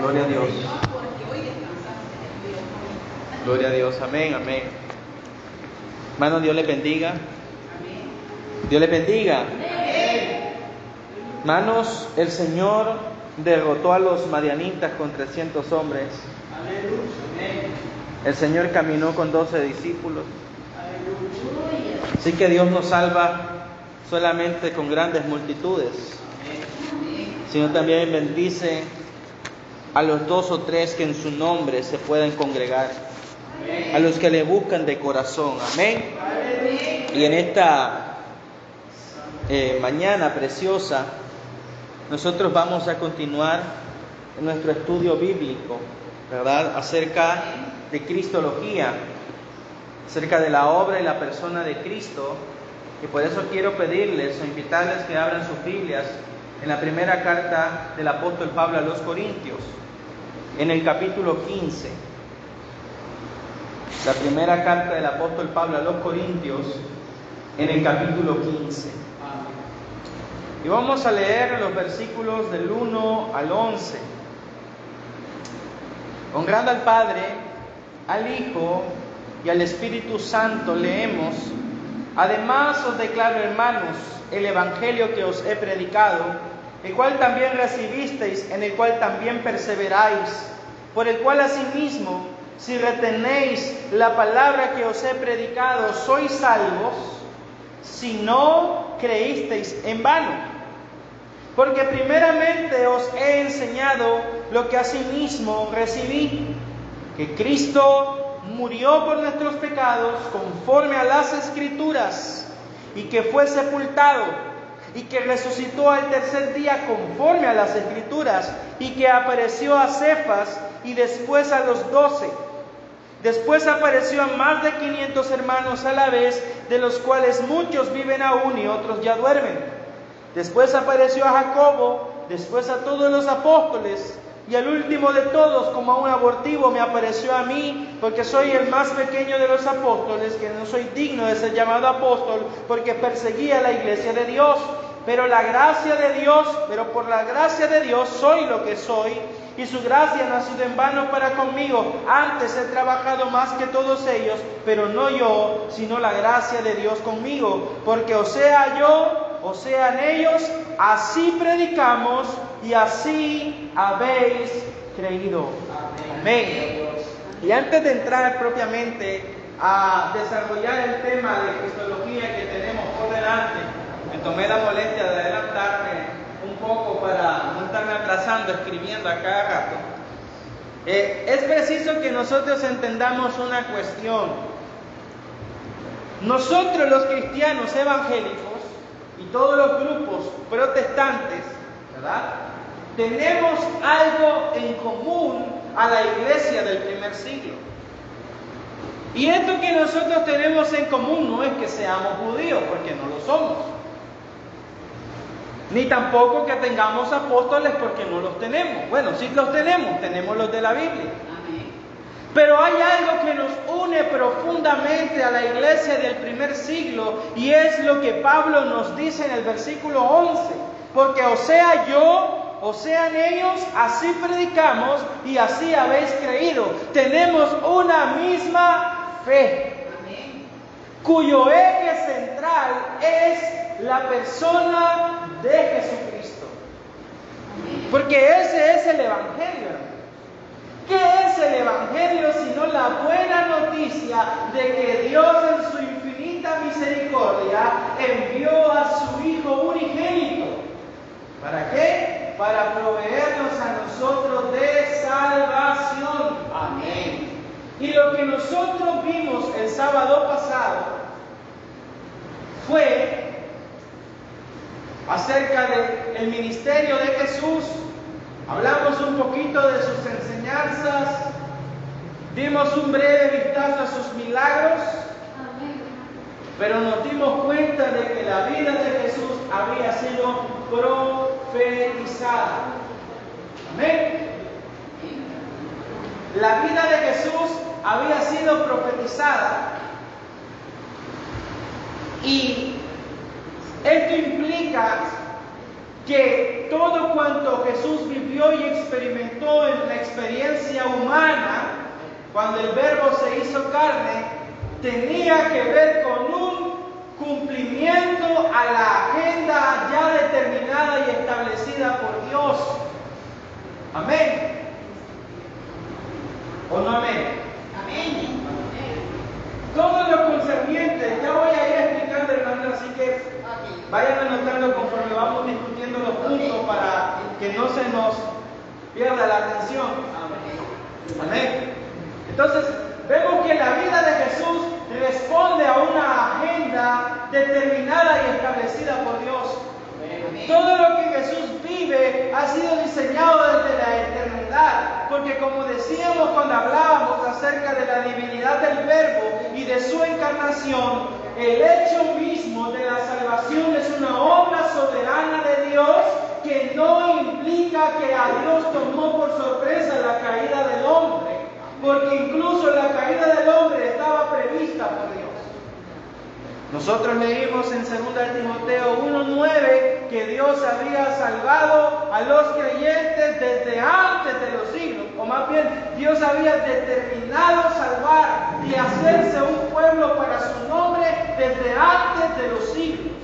Gloria a Dios. Gloria a Dios. Amén, amén. Hermano, Dios les bendiga. Dios les bendiga. Hermanos, el Señor derrotó a los madianitas con 300 hombres. El Señor caminó con 12 discípulos. Así que Dios no salva solamente con grandes multitudes, sino también bendice a los 2 o 3 que en su nombre se pueden congregar, a los que le buscan de corazón. Amén. Y en esta mañana preciosa, nosotros vamos a continuar en nuestro estudio bíblico, ¿verdad?, acerca de Cristología, acerca de la obra y la persona de Cristo. Y por eso quiero pedirles o invitarles que abran sus Biblias en la primera carta del apóstol Pablo a los Corintios, en el capítulo 15. La primera carta del apóstol Pablo a los Corintios, en el capítulo 15. Y vamos a leer los versículos del 1 al 11. Honrando al Padre, al Hijo y al Espíritu Santo leemos: además os declaro, hermanos, el Evangelio que os he predicado, el cual también recibisteis, en el cual también perseveráis, por el cual asimismo, si retenéis la palabra que os he predicado, sois salvos, si no creísteis en vano. Porque primeramente os he enseñado lo que asimismo recibí, que Cristo murió por nuestros pecados conforme a las Escrituras, y que fue sepultado, y que resucitó al tercer día conforme a las Escrituras, y que apareció a Cefas y después a los 12. Después apareció a más de 500 hermanos a la vez, de los cuales muchos viven aún y otros ya duermen. Después apareció a Jacobo, después a todos los apóstoles, y al último de todos, como a un abortivo, me apareció a mí, porque soy el más pequeño de los apóstoles, que no soy digno de ser llamado apóstol, porque perseguía la iglesia de Dios. Pero por la gracia de Dios soy lo que soy, y su gracia no ha sido en vano para conmigo. Antes he trabajado más que todos ellos, pero no yo, sino la gracia de Dios conmigo. Porque o sea yo, o sean ellos, así predicamos y así habéis creído. Amén. Y antes de entrar propiamente a desarrollar el tema de Cristología que tenemos por delante, me tomé la molestia de adelantarme un poco para no estarme atrasando escribiendo a cada rato. Es preciso que nosotros entendamos una cuestión. Nosotros los cristianos evangélicos y todos los grupos protestantes, ¿verdad?, tenemos algo en común a la iglesia del primer siglo. Y esto que nosotros tenemos en común no es que seamos judíos, porque no lo somos, ni tampoco que tengamos apóstoles, porque no los tenemos. Bueno, sí los tenemos los de la Biblia. Pero hay algo que nos une profundamente a la iglesia del primer siglo, y es lo que Pablo nos dice en el versículo 11. Porque o sea yo, o sean ellos, así predicamos y así habéis creído. Tenemos una misma fe, cuyo eje central es la persona de Jesucristo. Porque ese es el Evangelio. ¿Qué es el Evangelio sino la buena noticia de que Dios en su infinita misericordia envió a su Hijo unigénito? ¿Para qué? Para proveernos a nosotros de salvación. Amén. Y lo que nosotros vimos el sábado pasado fue acerca del ministerio de Jesús. Hablamos un poquito de sus enseñanzas, dimos un breve vistazo a sus milagros, pero nos dimos cuenta de que la vida de Jesús había sido profetizada. Amén. La vida de Jesús había sido profetizada, y esto implica que todo cuanto Jesús vivió y experimentó en la experiencia humana, cuando el Verbo se hizo carne, tenía que ver con un cumplimiento a la agenda ya determinada y establecida por Dios. Amén. ¿O no amén? Amén. Todo lo concerniente, ya voy a ir explicando, hermanos, así que vayan anotando conforme vamos discutiendo los puntos para que no se nos pierda la atención. Amén. Entonces, vemos que la vida de Jesús responde a una agenda determinada y establecida por Dios. Todo lo que Jesús vive ha sido diseñado desde la eternidad, porque como decíamos cuando hablábamos acerca de la divinidad del Verbo y de su encarnación, el hecho mismo de la salvación es una obra soberana de Dios que no implica que a Dios tomó por sorpresa la caída del hombre, porque incluso la caída del hombre estaba prevista por Dios. Nosotros leímos en 2 Timoteo 1:9 que Dios había salvado a los creyentes desde antes de los siglos, o más bien Dios había determinado salvar y hacerse un pueblo para su nombre desde antes de los siglos.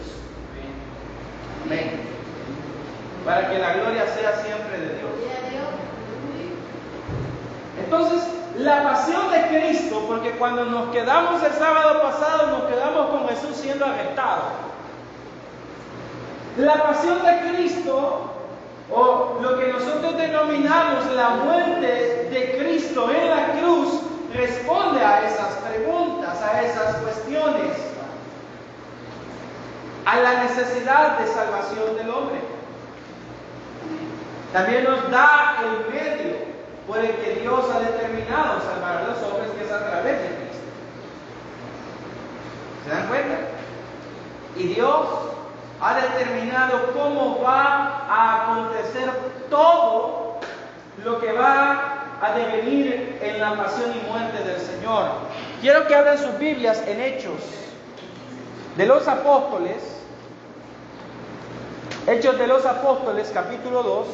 Amén. Para que la gloria sea siempre de Dios. Entonces, la pasión de Cristo, porque cuando nos quedamos el sábado pasado, nos quedamos con Jesús siendo arrestado. La pasión de Cristo, o lo que nosotros denominamos la muerte de Cristo en la cruz, responde a esas preguntas, a esas cuestiones, a la necesidad de salvación del hombre. También nos da el medio por el que Dios ha determinado salvar a los hombres, que es a través de Cristo. ¿Se dan cuenta? Y Dios ha determinado cómo va a acontecer todo lo que va a devenir en la pasión y muerte del Señor. Quiero que abran sus Biblias en Hechos de los Apóstoles, Hechos de los Apóstoles, capítulo 2.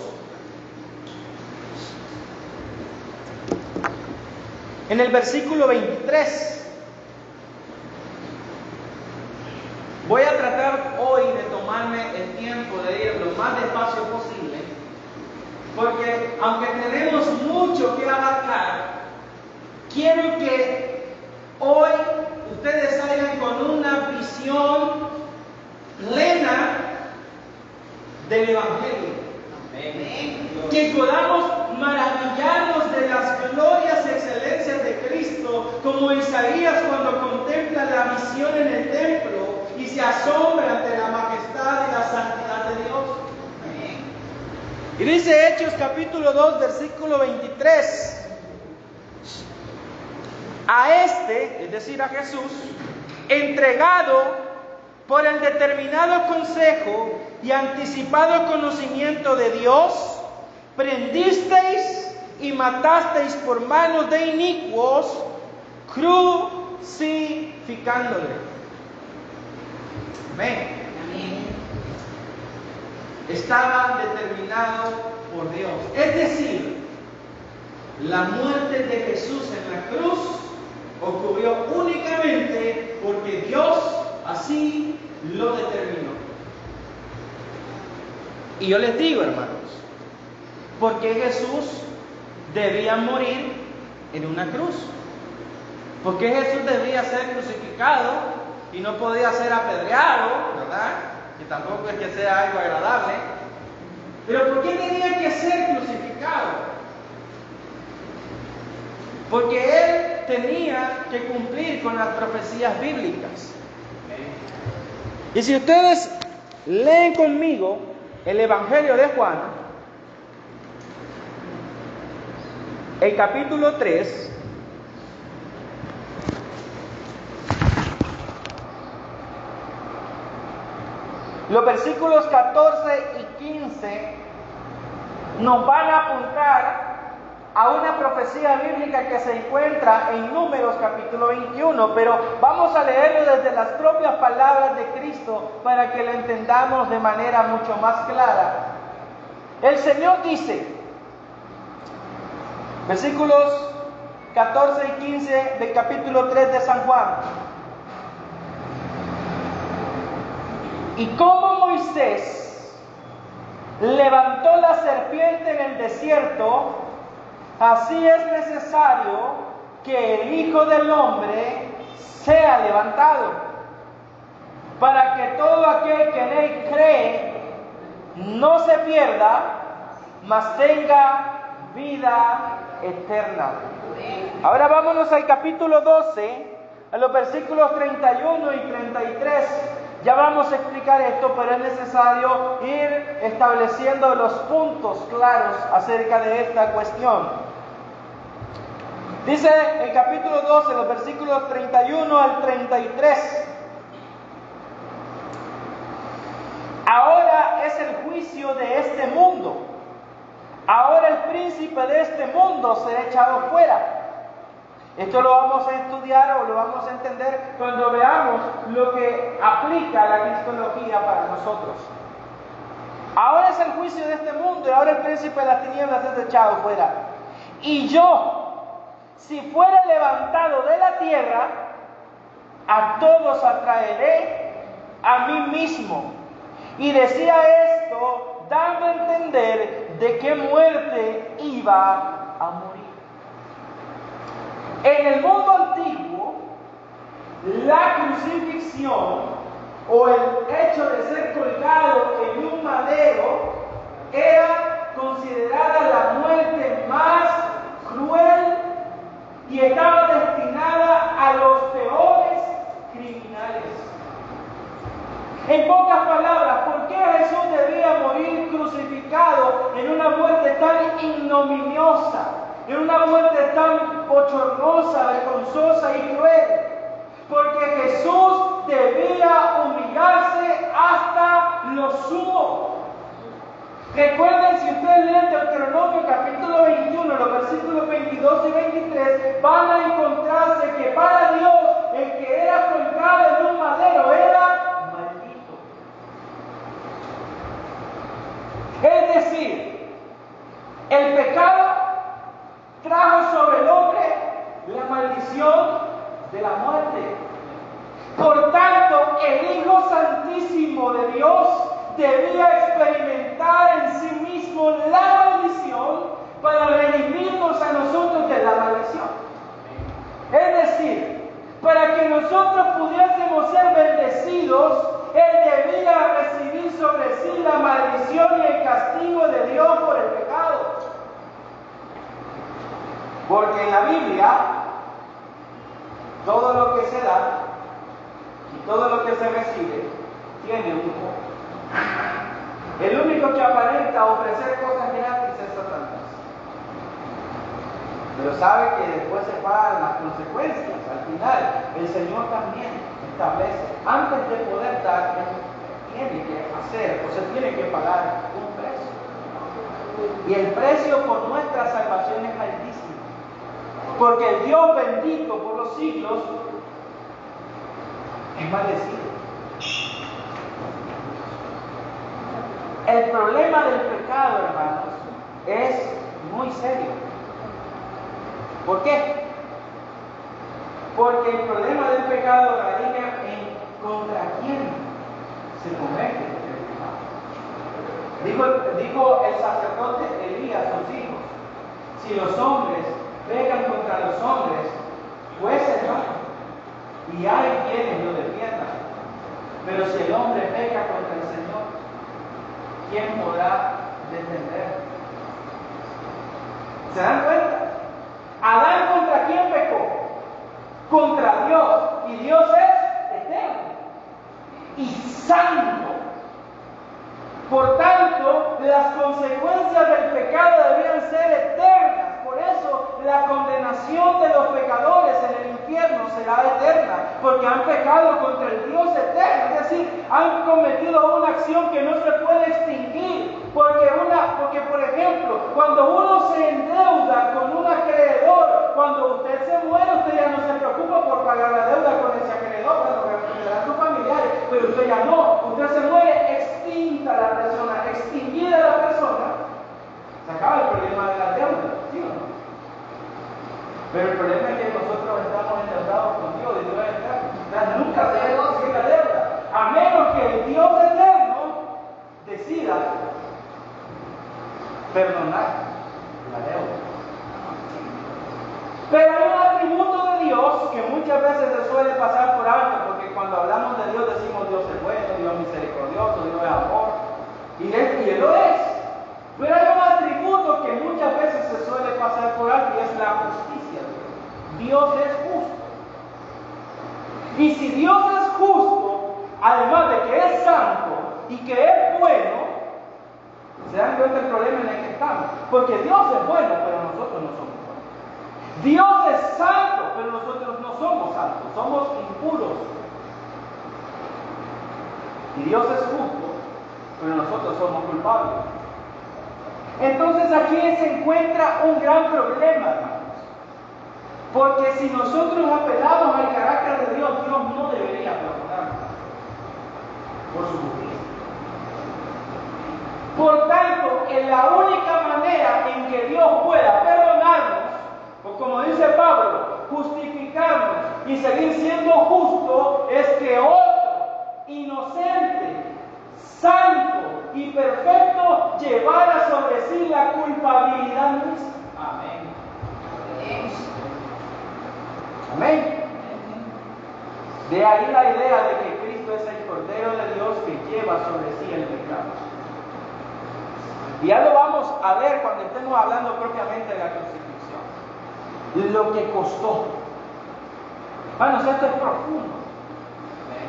En el versículo 23, voy a tratar hoy de tomarme el tiempo de ir lo más despacio posible, porque aunque tenemos mucho que abarcar, quiero que hoy ustedes salgan con una visión plena del Evangelio. Que podamos maravillarnos de las glorias y excelencias de Cristo, como Isaías cuando contempla la visión en el templo y se asombra ante la majestad y la santidad de Dios. Y dice Hechos capítulo 2, versículo 23: a este, es decir a Jesús, entregado por el determinado consejo y anticipado conocimiento de Dios, prendisteis y matasteis por manos de inicuos, crucificándole. Amén. Estaba determinado por Dios. Es decir, la muerte de Jesús en la cruz ocurrió únicamente porque Dios así lo determinó. Y yo les digo, hermanos, ¿por qué Jesús debía morir en una cruz? ¿Por qué Jesús debía ser crucificado y no podía ser apedreado, verdad? Que tampoco es que sea algo agradable. Pero ¿por qué tenía que ser crucificado? Porque Él tenía que cumplir con las profecías bíblicas. Y si ustedes leen conmigo el Evangelio de Juan, el capítulo 3, los versículos 14 y 15 nos van a apuntar a una profecía bíblica que se encuentra en Números capítulo 21, pero vamos a leerlo desde las propias palabras de Cristo para que lo entendamos de manera mucho más clara. El Señor dice, versículos 14 y 15 del capítulo 3 de San Juan: y como Moisés levantó la serpiente en el desierto, así es necesario que el Hijo del Hombre sea levantado, para que todo aquel que en él cree no se pierda, mas tenga vida eterna. Ahora vámonos al capítulo 12, a los versículos 31 y 33. Ya vamos a explicar esto, pero es necesario ir estableciendo los puntos claros acerca de esta cuestión. Dice el capítulo 12, los versículos 31 al 33. Ahora es el juicio de este mundo. Ahora el príncipe de este mundo será echado fuera. Esto lo vamos a estudiar o lo vamos a entender cuando veamos lo que aplica la cristología para nosotros. Ahora es el juicio de este mundo y ahora el príncipe de las tinieblas es echado fuera. Y yo, si fuera levantado de la tierra, a todos atraeré a mí mismo. Y decía esto dando a entender de qué muerte iba a morir. En el mundo antiguo, la crucifixión o el hecho de ser colgado en un madero era considerada la muerte más cruel y estaba destinada a los peores criminales. En pocas palabras, ¿por qué Jesús debía morir crucificado en una muerte tan ignominiosa, en una muerte tan bochornosa, vergonzosa y cruel? Porque Jesús debía humillarse hasta lo sumo. Recuerden, si ustedes leen Deuteronomio capítulo 21, los versículos 22 y 23, van a encontrarse que para Dios el que era colgado en un madero era maldito. Es decir, el pecado trajo sobre el hombre la maldición de la muerte. Por tanto, el Hijo Santísimo de Dios debía experimentar en sí mismo la maldición para redimirnos a nosotros de la maldición. Es decir, para que nosotros pudiésemos ser bendecidos, Él debía recibir sobre sí la maldición y el castigo de Dios por el pecado. Porque en la Biblia, todo lo que se da y todo lo que se recibe tiene un costo. El único que aparenta ofrecer cosas gratis es Satanás. Pero sabe que después se pagan las consecuencias. Al final, el Señor también establece, antes de poder dar, tiene que hacer, o se tiene que pagar un precio. Y el precio por nuestra salvación es altísimo. Porque el Dios bendito por los siglos es maldecido. El problema del pecado, hermanos, es muy serio. ¿Por qué? Porque el problema del pecado radica en contra quién se comete el pecado. Dijo el sacerdote Elías a sus hijos: si los hombres pecan contra los hombres, jueces van, y hay quienes lo defiendan. Pero si el hombre peca contra el Señor, ¿quién podrá defender? ¿Se dan cuenta? Adán ¿contra quién pecó? Contra Dios. Y Dios es eterno y santo. Por tanto, las consecuencias del pecado debían ser eternas. Por eso, la condenación de los pecadores en el infierno será eterna, porque han pecado contra el Dios eterno. Es decir, han cometido una acción que no se puede extinguir. Porque por ejemplo, cuando uno se endeuda con un acreedor, cuando usted se muere, usted ya no se preocupa por pagar la deuda con ese acreedor, bueno, que serán sus familiares, pero usted ya no. Usted se muere extinta la persona, extinguida la persona, perdonar la deuda. Pero hay un atributo de Dios que muchas veces se suele pasar por alto, porque cuando hablamos de Dios decimos Dios es bueno, Dios misericordioso, Dios es amor, y Él lo es. Pero hay un atributo que muchas veces se suele pasar por alto y es la justicia de Dios. Dios es justo. Y si Dios es justo, además de que es santo y que es bueno, se dan cuenta del problema en el que estamos. Porque Dios es bueno, pero nosotros no somos buenos. Dios es santo, pero nosotros no somos santos, somos impuros. Y Dios es justo, pero nosotros somos culpables. Entonces aquí se encuentra un gran problema, hermanos. Porque si nosotros apelamos al carácter de Dios, Dios no debería perdonarnos por su justicia. Por tanto, que la única manera en que Dios pueda perdonarnos, o como dice Pablo, justificarnos y seguir siendo justo, es que otro, inocente, santo y perfecto, llevara sobre sí la culpabilidad nuestra. Amén. Amén. De ahí la idea de que Cristo es el Cordero de Dios que lleva sobre sí el pecado. Y ya lo vamos a ver cuando estemos hablando propiamente de la crucifixión. Lo que costó. Bueno, esto es profundo.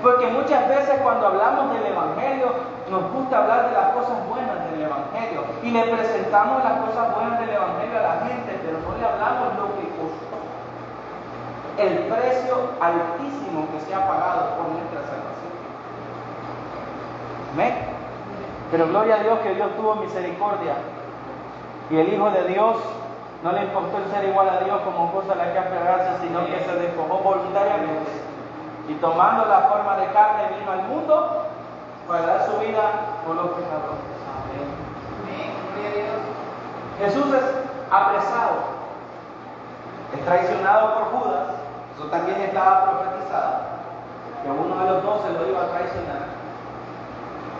Porque muchas veces cuando hablamos del Evangelio, nos gusta hablar de las cosas buenas del Evangelio. Y le presentamos las cosas buenas del Evangelio a la gente, pero no le hablamos lo que costó. El precio altísimo que se ha pagado por nuestra salvación. ¿Amén? Pero gloria a Dios que Dios tuvo misericordia. Y el Hijo de Dios no le importó el ser igual a Dios como cosa a la que aferrarse, sino que se despojó voluntariamente. Y tomando la forma de carne vino al mundo para dar su vida por los pecadores. Amén. Gloria a Dios. Jesús es apresado, es traicionado por Judas. Eso también estaba profetizado, que uno de los 12 lo iba a traicionar.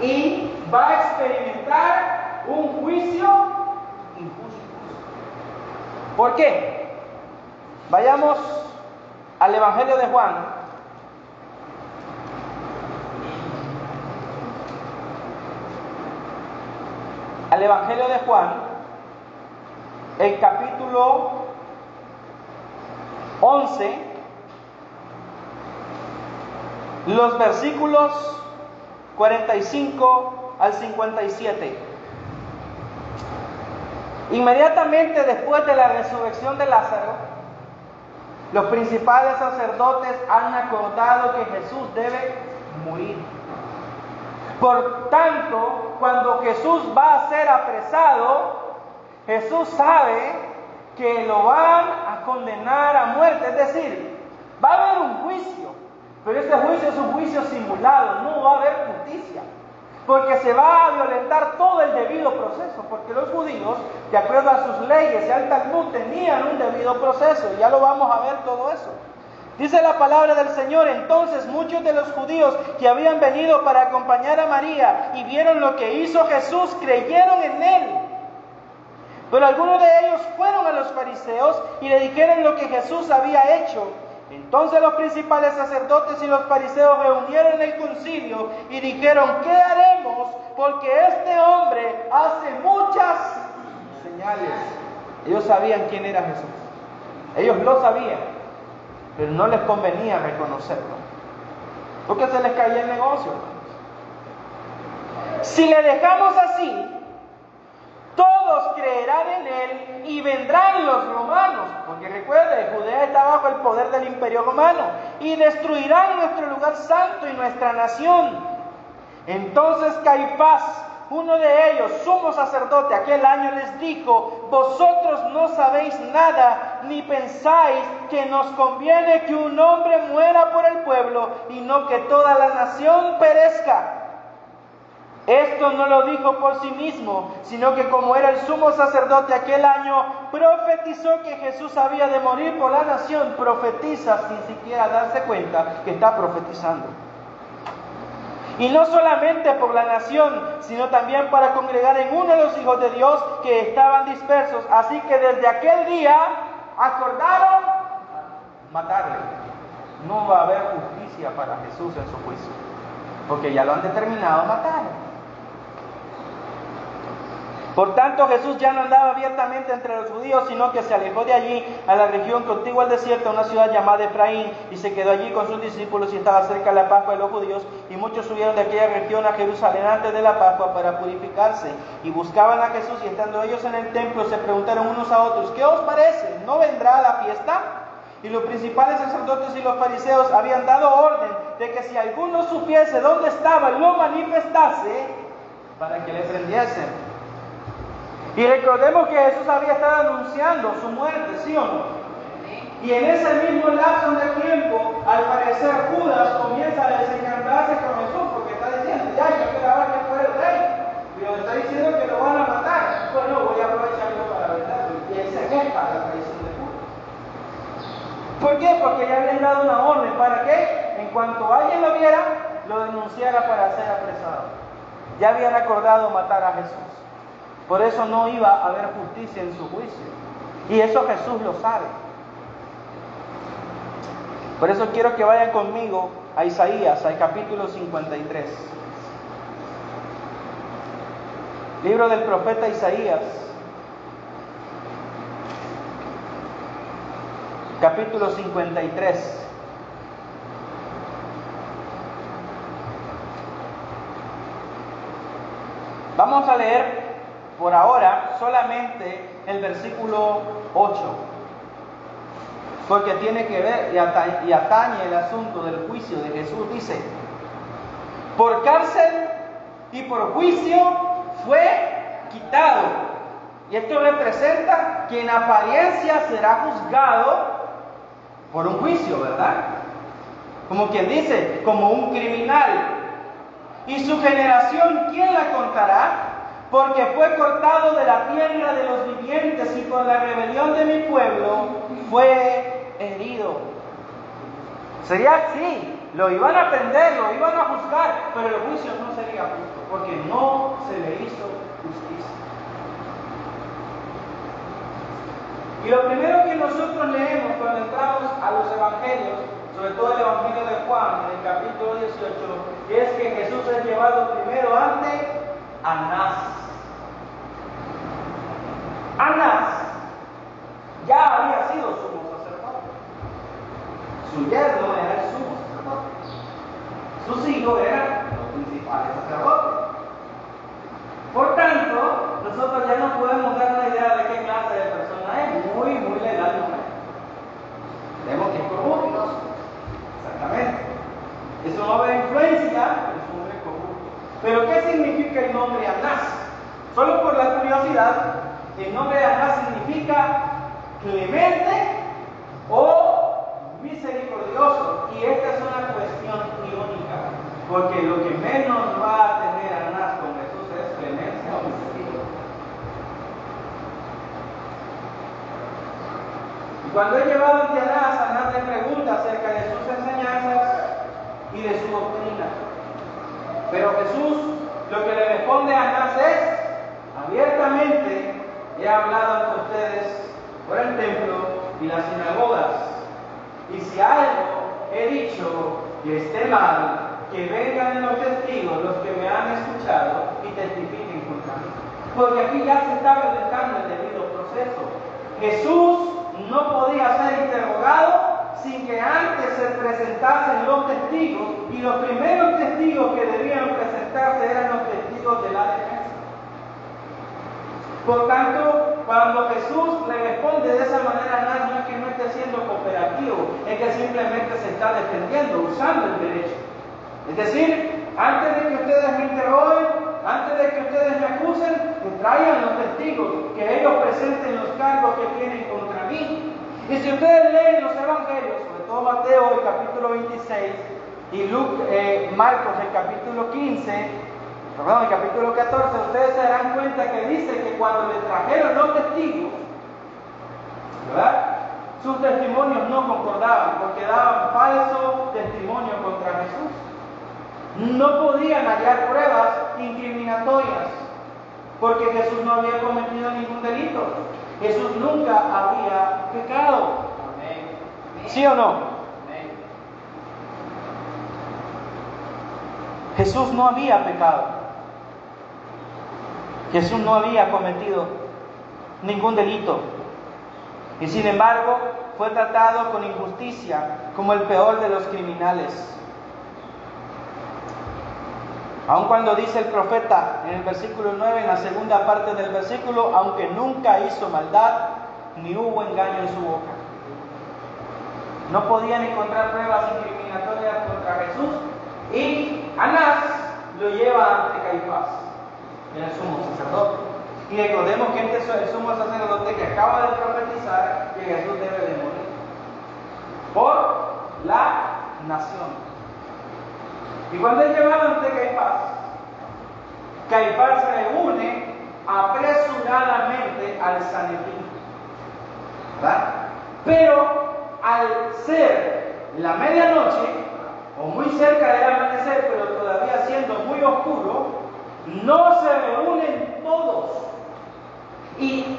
Y va a experimentar un juicio injusto. ¿Por qué? Vayamos al Evangelio de Juan. Al Evangelio de Juan, el capítulo 11, los versículos 45 al 57. Inmediatamente después de la resurrección de Lázaro, los principales sacerdotes han acordado que Jesús debe morir. Por tanto, cuando Jesús va a ser apresado, Jesús sabe que lo van a condenar a muerte. Es decir, va a haber un juicio, pero este juicio es un juicio simulado, no va a haber justicia, porque se va a violentar todo el debido proceso, porque los judíos, de acuerdo a sus leyes y al Talmud, tenían un debido proceso, y ya lo vamos a ver todo eso. Dice la palabra del Señor: entonces muchos de los judíos que habían venido para acompañar a María y vieron lo que hizo Jesús, creyeron en él. Pero algunos de ellos fueron a los fariseos y le dijeron lo que Jesús había hecho. Entonces los principales sacerdotes y los fariseos reunieron el concilio y dijeron: ¿qué haremos? Porque este hombre hace muchas señales. Ellos sabían quién era Jesús. Ellos lo sabían, pero no les convenía reconocerlo, porque se les caía el negocio. Si le dejamos así, todos creerán en él y vendrán los romanos, porque recuerde, Judea está bajo el poder del imperio romano, y destruirán nuestro lugar santo y nuestra nación. Entonces Caifás, uno de ellos, sumo sacerdote, aquel año les dijo: vosotros no sabéis nada, ni pensáis que nos conviene que un hombre muera por el pueblo y no que toda la nación perezca. Esto no lo dijo por sí mismo, sino que como era el sumo sacerdote aquel año, profetizó que Jesús había de morir por la nación. Profetiza sin siquiera darse cuenta que está profetizando. Y no solamente por la nación, sino también para congregar en uno de los hijos de Dios que estaban dispersos. Así que desde aquel día acordaron matarle. No va a haber justicia para Jesús en su juicio, porque ya lo han determinado matar. Por tanto, Jesús ya no andaba abiertamente entre los judíos, sino que se alejó de allí a la región contigua al desierto, a una ciudad llamada Efraín, y se quedó allí con sus discípulos, y estaba cerca de la Pascua de los judíos, y muchos subieron de aquella región a Jerusalén antes de la Pascua para purificarse, y buscaban a Jesús, y estando ellos en el templo, se preguntaron unos a otros: ¿qué os parece? ¿No vendrá a la fiesta? Y los principales sacerdotes y los fariseos habían dado orden de que si alguno supiese dónde estaba y lo manifestase, para que le prendiesen. Y recordemos que Jesús había estado anunciando su muerte, ¿sí o no? Y en ese mismo lapso de tiempo, al parecer Judas comienza a desencantarse con Jesús, porque está diciendo: ya, yo esperaba que fuera el rey, pero está diciendo que lo van a matar. Bueno, voy a aprovecharlo para venderlo. Y él se queja de la traición de Judas. ¿Por qué? Porque ya habían dado una orden para que, en cuanto alguien lo viera, lo denunciara para ser apresado. Ya habían acordado matar a Jesús. Por eso no iba a haber justicia en su juicio. Y eso Jesús lo sabe. Por eso quiero que vayan conmigo a Isaías, al capítulo 53. Libro del profeta Isaías, capítulo 53. Vamos a leer por ahora solamente el versículo 8, porque tiene que ver y atañe el asunto del juicio de Jesús. Dice: por cárcel y por juicio fue quitado. Y esto representa que en apariencia será juzgado por un juicio, ¿verdad? Como quien dice, como un criminal. Y su generación, ¿quién la contará? Porque fue cortado de la tierra de los vivientes, y por la rebelión de mi pueblo fue herido. Sería así: lo iban a prender, lo iban a juzgar, pero el juicio no sería justo, porque no se le hizo justicia. Y lo primero que nosotros leemos cuando entramos a los evangelios, sobre todo el evangelio de Juan, en el capítulo 18, es que Jesús es llevado primero ante Anás. Anás ya había sido sumo sacerdote. Su yerno era el sumo sacerdote. Sus hijos eran los principales sacerdotes. Por tanto, nosotros ya no podemos dar una idea de qué clase de persona es. Muy legal no es. Vemos que es corrupto. Exactamente. Es un hombre de influencia, pero es un hombre corrupto. Pero ¿qué significa el nombre Anás? Solo por la curiosidad, el nombre de Anás significa clemente o misericordioso. Y esta es una cuestión irónica, porque lo que menos va a tener Anás con Jesús es clemencia o misericordia. Y cuando es llevado ante Anás, Anás le pregunta acerca de sus enseñanzas y de su doctrina. Pero Jesús lo que le responde a Anás es: abiertamente he hablado ante ustedes por el templo y las sinagogas, y si algo he dicho que esté mal, que vengan los testigos, los que me han escuchado, y testifiquen contra mí. Porque aquí ya se está presentando el debido proceso. Jesús no podía ser interrogado sin que antes se presentasen los testigos, y los primeros testigos que debían presentarse eran los testigos de la defensa. Por tanto, cuando Jesús le responde de esa manera, no es que no esté siendo cooperativo, es que simplemente se está defendiendo, usando el derecho. Es decir, antes de que ustedes me interroguen, antes de que ustedes me acusen, que traigan los testigos, que ellos presenten los cargos que tienen contra mí. Y si ustedes leen los evangelios, sobre todo Mateo, el capítulo 26, y Marcos, el capítulo 14, ustedes se darán cuenta que dice que cuando le trajeron los testigos, ¿verdad?, sus testimonios no concordaban, porque daban falso testimonio contra Jesús. No podían hallar pruebas incriminatorias, porque Jesús no había cometido ningún delito. Jesús nunca había pecado. ¿Sí o no? Jesús no había pecado. Jesús no había cometido ningún delito. Y sin embargo, fue tratado con injusticia como el peor de los criminales. Aun cuando dice el profeta en el versículo 9, en la segunda parte del versículo, aunque nunca hizo maldad, ni hubo engaño en su boca. No podían encontrar pruebas incriminatorias contra Jesús, y Anás lo lleva ante Caifás, el sumo sacerdote. Y recordemos que este es el sumo sacerdote que acaba de profetizar que Jesús debe de morir por la nación. Y cuando es llevado ante Caifás, Caifás se reúne apresuradamente al Sanedrín, ¿verdad? Pero al ser la medianoche, o muy cerca del amanecer, pero todavía siendo muy oscuro, no se reúnen todos. Y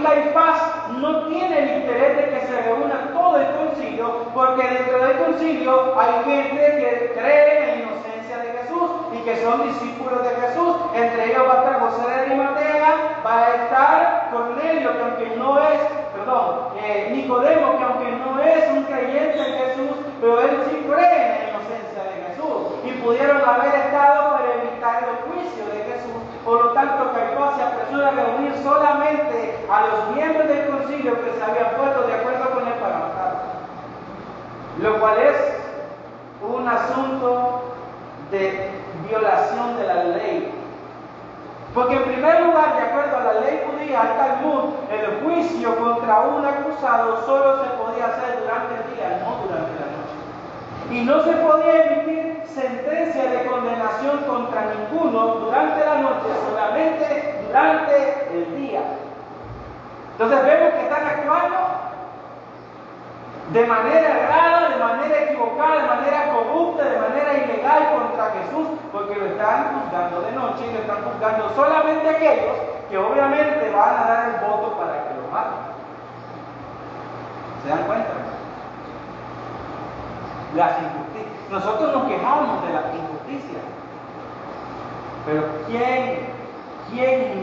Caifás no tiene el interés de que se reúna todo el concilio, porque dentro del concilio hay gente que cree en la inocencia de Jesús y que son discípulos de Jesús. Entre ellos va a estar José de Arimatea, va a estar Cornelio, que aunque no es, Nicodemo, que aunque no es un creyente en Jesús, pero él sí cree en la inocencia de Jesús. Y pudieron haber estado para evitar el juicio de Jesús. Por lo tanto, Caifás se apresura a reunir solamente a los miembros del concilio que se habían puesto de acuerdo con él para matarlo. Lo cual es un asunto de violación de la ley. Porque en primer lugar, de acuerdo a la ley judía, al Talmud, el juicio contra un acusado solo se podía hacer durante el día, no durante la noche. Y no se podía emitir sentencia de condenación contra ninguno durante la noche, solamente durante el día. Entonces vemos que están actuando de manera errada, de manera equivocada, de manera corrupta, de manera ilegal contra Jesús, porque lo están juzgando de noche y lo están juzgando solamente aquellos que obviamente van a dar el voto para que lo maten. ¿Se dan cuenta? Las injusticias. Nosotros nos quejamos de las injusticias, pero ¿quién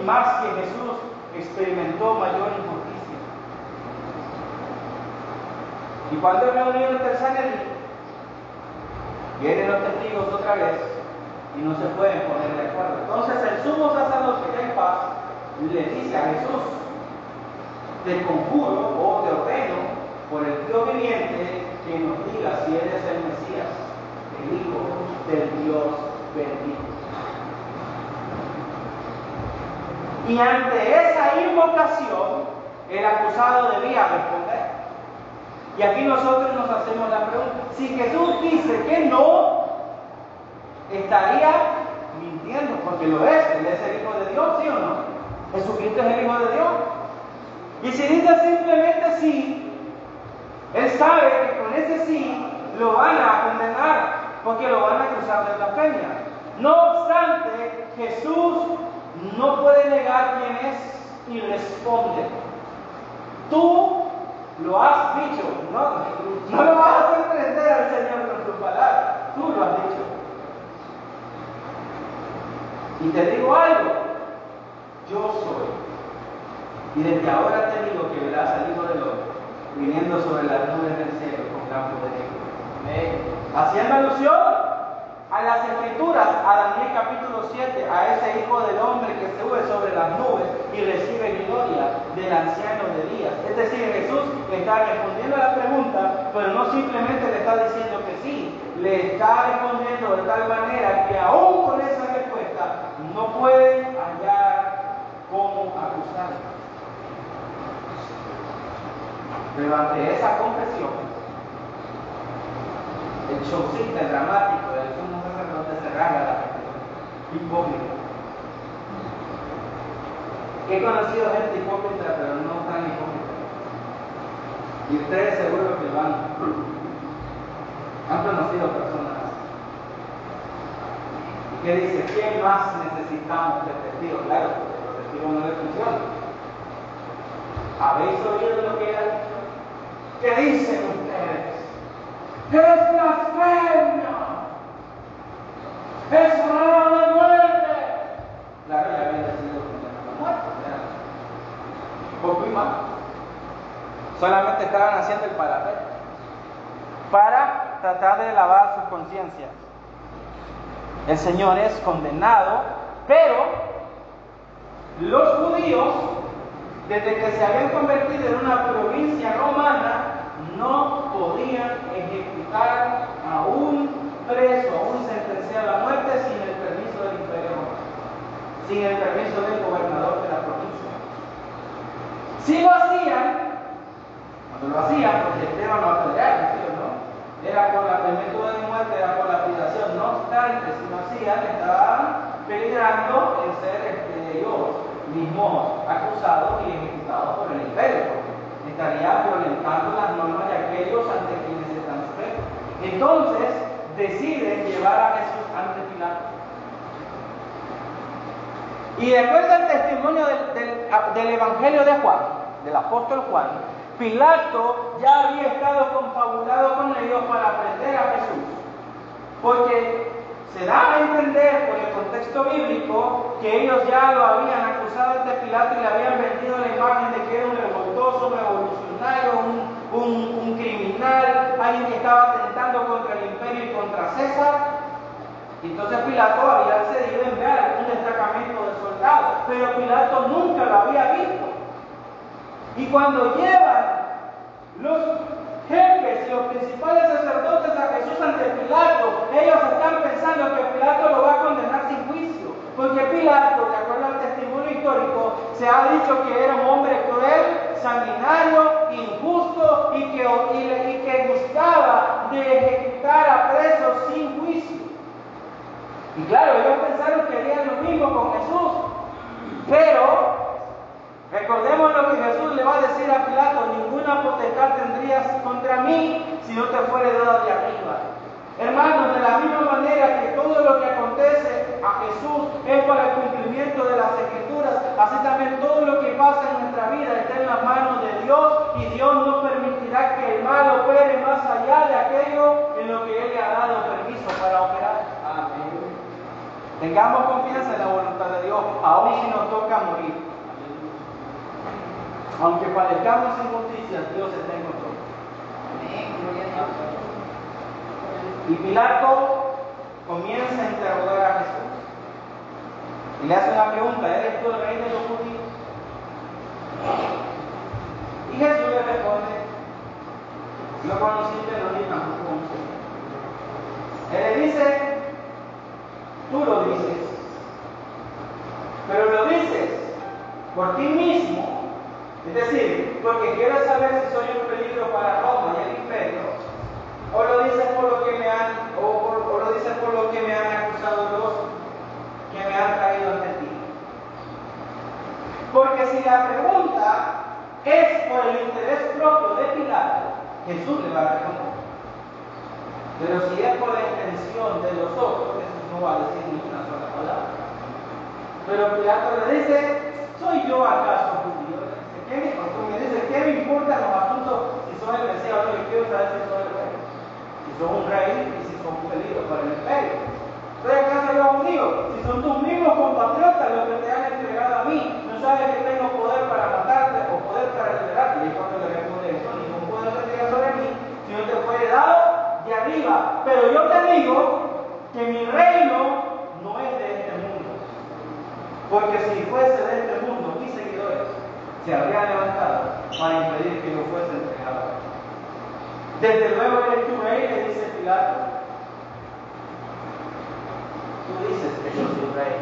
más que Jesús experimentó mayor injusticia? Y cuando es reunido el Sanedrín, vienen los testigos otra vez y no se pueden poner de acuerdo. Entonces el sumo sacerdote Caifás le dice a Jesús: te conjuro o te ordeno por el Dios viviente que nos diga si eres el Mesías, el Hijo del Dios bendito. Y ante esa invocación, el acusado debía responder. Y aquí nosotros nos hacemos la pregunta: si Jesús dice que no, estaría mintiendo, porque lo es. Él es el Hijo de Dios, ¿sí o no? Jesucristo es el Hijo de Dios. Y si dice simplemente sí, él sabe que con ese sí lo van a condenar, porque lo van a acusar de blasfemia. No obstante, Jesús no puede negar quién es y responde: tú lo has dicho. No lo vas a hacer prender al Señor con tu palabra. Tú lo has dicho. Y te digo algo: yo soy. Y desde ahora te digo que verás al Hijo del Hombre viniendo sobre las nubes del cielo con gran poder y gloria. Haciendo alusión a las Escrituras, a Daniel capítulo 7, a ese Hijo del Hombre que sube sobre las nubes y recibe gloria del anciano de días. Es decir, Jesús está respondiendo a la pregunta, pero no simplemente le está diciendo que sí, le está respondiendo de tal manera que aún con esa respuesta no pueden hallar cómo acusarlo. Pero ante esa confesión, el showcito, el dramático del sumo sacerdote se rasga la gente hipócrita. He conocido gente hipócrita, pero no tan hipócrita. Y ustedes seguro que lo han conocido personas. que dice, ¿quién más necesitamos de testigos? Claro, porque los testigos no les funcionan. ¿Habéis oído lo que él ha dicho? ¿Qué dicen ustedes? ¡Es blasfemia! ¡Es palabra de muerte! Claro, ya habían decidido condenar la muerte. Poco y más. Solamente estaban haciendo el parapet para tratar de lavar sus conciencias. El Señor es condenado, pero los judíos, desde que se habían convertido en una provincia romana, no podían ejecutar a un preso, a un sentenciado a muerte sin el permiso del Imperio Romano, sin el permiso del gobernador de la provincia. Si lo hacían, cuando lo hacían, porque el tema no apedrearon, ¿sí o no? Era por la pena de muerte, era por lapidación. No obstante, si lo hacían, estaban peligrando en ser ellos mismos acusados y ejecutados por el imperio, porque estaría violentando las normas de aquellos ante quienes están sujetos. Entonces, deciden llevar a Jesús ante Pilato. Y después del testimonio del Evangelio de Juan, del apóstol Juan, Pilato ya había estado confabulado con ellos para prender a Jesús, porque se da a entender por el contexto bíblico que ellos ya lo habían acusado ante Pilato y le habían vendido la imagen de que era un revoltoso, un revolucionario, un criminal, alguien que estaba atentando contra el imperio y contra César. Y entonces Pilato había accedido a enviar un destacamento de soldados, pero Pilato nunca lo había visto. Y cuando llevan los jefes y los principales sacerdotes a Jesús ante Pilato, ellos están pensando que Pilato lo va a condenar sin juicio, porque Pilato, de acuerdo al testimonio histórico, se ha dicho que era un hombre cruel, sanguinario, injusto y que gustaba de ejecutar a presos sin juicio. Y claro, ellos pensaron que harían lo mismo con Jesús, pero recordemos lo que Jesús le va a decir a Pilato: ninguna potestad tendrías contra mí si no te fuere dada de arriba. Hermanos, de la misma manera que todo lo que acontece a Jesús es para el cumplimiento de las Escrituras, así también todo lo que pasa en nuestra vida está en las manos de Dios, y Dios no permitirá que el mal opere más allá de aquello en lo que Él le ha dado permiso para operar. Amén. Tengamos confianza en la voluntad de Dios, aun si nos toca morir. Aunque padezcamos injusticias, Dios está en control. Y Pilato comienza a interrogar a Jesús. Y le hace una pregunta: ¿eres tú el rey de los judíos? Y Jesús le responde: no conociste los ni tampoco conociste. Él le dice: tú lo dices, pero lo dices por ti mismo. Es decir, porque quieres saber si soy un peligro para Roma y el imperio, o lo dices por lo que me han, o lo dices por lo que me han acusado los que me han traído ante ti. Porque si la pregunta es por el interés propio de Pilato, Jesús le va a responder. Pero si es por la intención de los otros, Jesús no va a decir ni una sola palabra. Pero Pilato le dice: ¿soy yo acaso judío? Me dice: ¿qué me importan los asuntos si soy el Mesías o no? Yo quiero saber si soy el rey. Si son un rey y si son un peligro para el imperio. ¿Soy acaso yo judío? Si son tus mismos compatriotas los que te han entregado a mí, ¿no sabes que tengo poder para matarte o poder para liberarte? Y cuando le responde eso: ningún poder tendría sobre mí si no te fuere dado de arriba. Pero yo te digo que mi reino no es de este mundo. Porque si fuese de este mundo, mis seguidores se habrían levantado para impedir que yo fuese entregado. Desde luego eres tu rey, le dice Pilato. Tú dices que yo soy rey,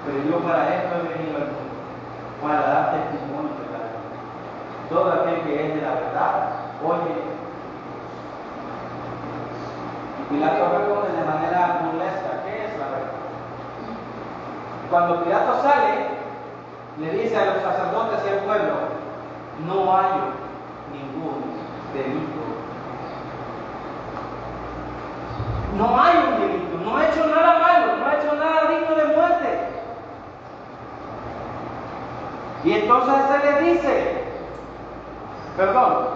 pero yo para esto he venido al mundo, para dar testimonio de la verdad. Todo aquel que es de la verdad, oye. Y Pilato responde de manera burlesca: ¿qué es la verdad? Cuando Pilato sale, le dice a los sacerdotes y al pueblo: no hay ningún delito. No hay un delito, no he hecho nada malo. Y entonces se le dice,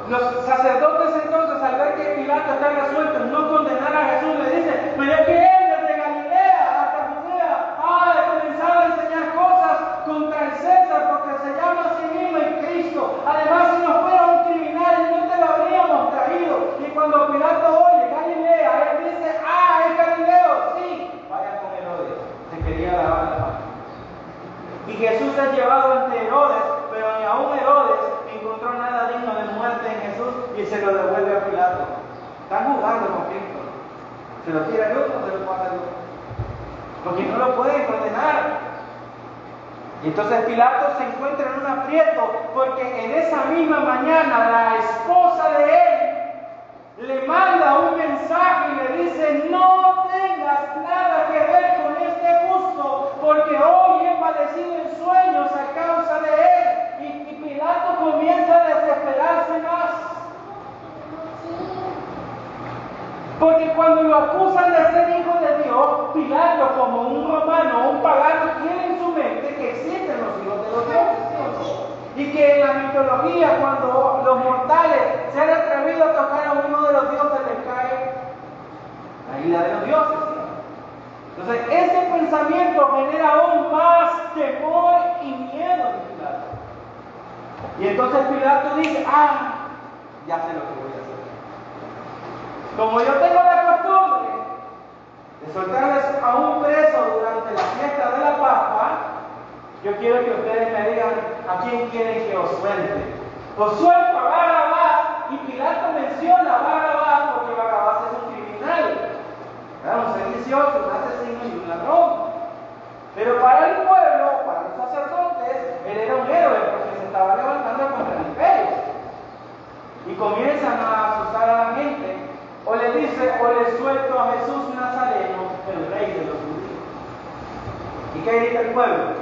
los sacerdotes entonces al ver que Pilato está resuelto en no condenar a Jesús, le dicen, pero es que él desde Galilea hasta Judea ha comenzado a enseñar cosas contra el César porque se llama a sí mismo el Cristo. Además, si no fuera un criminal, no te lo habríamos traído. Y cuando Pilato oye Galilea, él dice, es Galileo, sí, vaya con Herodes, se quería lavar la mano. Y Jesús es llevado ante Herodes, pero ni aún Herodes encontró nada digno de muerte en Jesús y se lo devuelve a Pilato. Están jugando con Cristo. Se lo tira el uno, se lo pasa el otro. Porque no lo pueden condenar. Y entonces Pilato se encuentra en un aprieto porque en esa misma mañana la esposa de él le manda un mensaje y le dice: no tengas nada que ver con este justo, porque hoy he padecido en sueños a causa de él. Y Pilato comienza a desesperarse más. Porque cuando lo acusan de ser hijo de Dios, Pilato, como un romano, un pagano, tiene en su mente que existen los hijos de los dioses. Y que en la mitología, cuando los mortales se han atrevido a tocar a uno de los dioses, les cae la ira de los dioses. Entonces, ese pensamiento genera aún más temor y miedo en Pilato. Y entonces Pilato dice: ya sé lo que voy a hacer. Como yo tengo la costumbre de soltarles a un preso durante la fiesta de la Pascua, yo quiero que ustedes me digan a quién quieren que os suelte. Os suelto a Barrabás, y Pilato menciona a Barrabás porque Barrabás es un criminal, un sedicioso, un asesino y un ladrón. Pero para el pueblo, para los sacerdotes, él era un héroe porque se estaba levantando contra el imperio. Y comienzan a asustar a la gente. O le dice, o le suelto a Jesús Nazareno, el rey de los judíos. ¿Y qué dice el pueblo?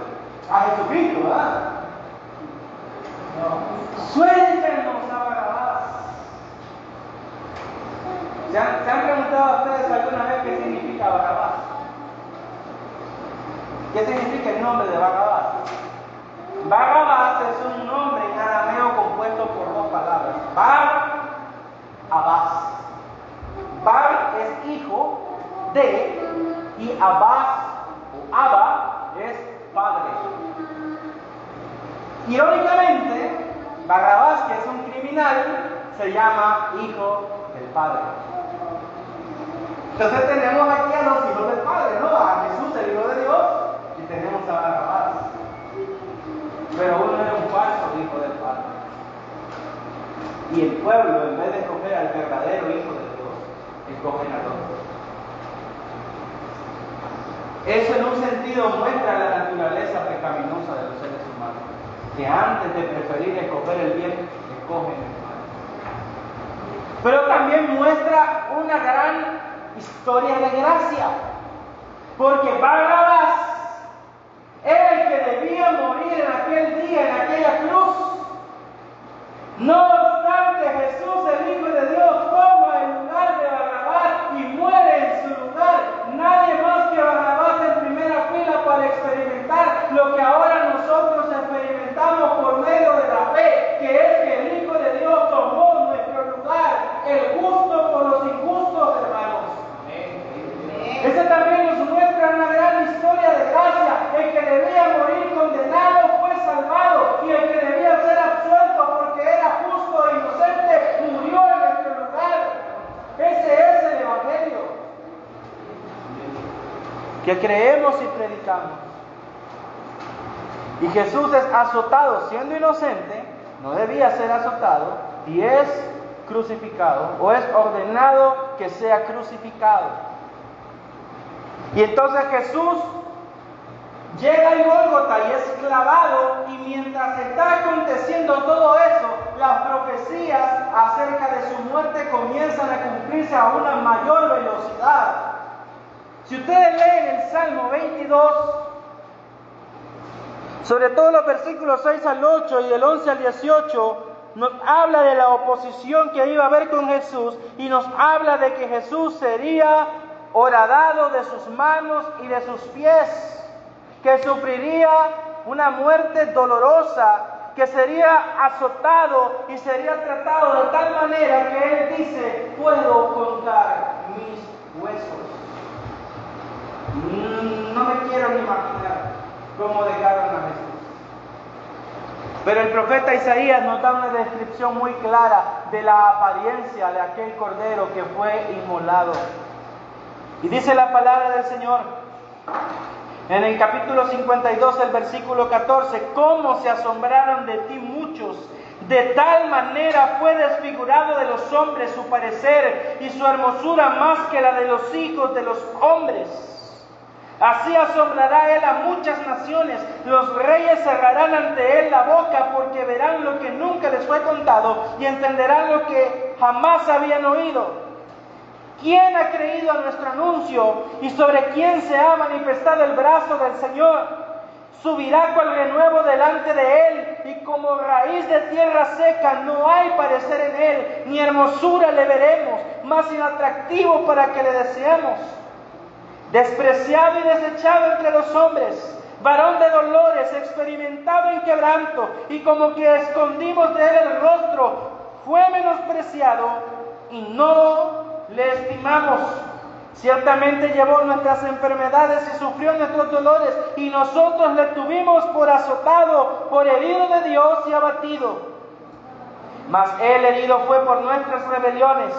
A Jesucristo, ¿verdad? No. Suéltenos a Barrabás. ¿Se han preguntado a ustedes alguna vez qué significa Barrabás? ¿Qué significa el nombre de Barrabás? Barrabás es un nombre en arameo compuesto por dos palabras. Bar-Abás. Bar es hijo de, y Abás o Abba es padre. Irónicamente, Barrabás, que es un criminal, se llama hijo del Padre. Entonces tenemos aquí a los hijos del Padre, ¿no? A Jesús, el Hijo de Dios, y tenemos a Barrabás. Pero uno era un falso hijo del Padre. Y el pueblo, en vez de escoger al verdadero Hijo de Dios, escogen al otro. Eso en un sentido muestra la naturaleza pecaminosa de los seres humanos, que antes de preferir escoger el bien, escogen el mal. Pero también muestra una gran historia de gracia, porque Barrabás era el que debía morir en aquel día, en aquella cruz. No obstante, Jesús, el Hijo de Dios, toma el lugar de Barrabás y muere en su lugar. Nadie más que Barrabás en primera fila para experimentar lo que ahora nosotros experimentamos por medio de la fe, que es que el Hijo de Dios tomó nuestro lugar, el justo por los injustos, hermanos. Ese también nos muestra una gran historia de gracia. El que debía morir condenado fue salvado, y el que debía ser absuelto porque era justo e inocente murió en nuestro lugar. Ese es el Evangelio que creemos y predicamos. Y Jesús es azotado siendo inocente, no debía ser azotado, y es crucificado, o es ordenado que sea crucificado. Y entonces Jesús llega al Gólgota y es clavado, y mientras está aconteciendo todo eso, las profecías acerca de su muerte comienzan a cumplirse a una mayor velocidad. Si ustedes leen el Salmo 22, sobre todo los versículos 6 al 8 y del 11 al 18, nos habla de la oposición que iba a haber con Jesús, y nos habla de que Jesús sería horadado de sus manos y de sus pies, que sufriría una muerte dolorosa, que sería azotado y sería tratado de tal manera que él dice, puedo contar mis huesos. No me quiero ni imaginar cómo dejaron a Jesús. Pero el profeta Isaías nos da una descripción muy clara de la apariencia de aquel cordero que fue inmolado. Y dice la palabra del Señor en el capítulo 52, el versículo 14, cómo se asombraron de ti muchos, de tal manera fue desfigurado de los hombres su parecer y su hermosura más que la de los hijos de los hombres. Así asombrará él a muchas naciones, los reyes cerrarán ante él la boca porque verán lo que nunca les fue contado y entenderán lo que jamás habían oído. ¿Quién ha creído a nuestro anuncio y sobre quién se ha manifestado el brazo del Señor? Subirá cual renuevo delante de él y como raíz de tierra seca no hay parecer en él, ni hermosura le veremos, más inatractivo para que le deseemos. Despreciado y desechado entre los hombres, varón de dolores, experimentado en quebranto, y como que escondimos de él el rostro, fue menospreciado y no le estimamos. Ciertamente llevó nuestras enfermedades y sufrió nuestros dolores, y nosotros le tuvimos por azotado, por herido de Dios y abatido. Mas él herido fue por nuestras rebeliones,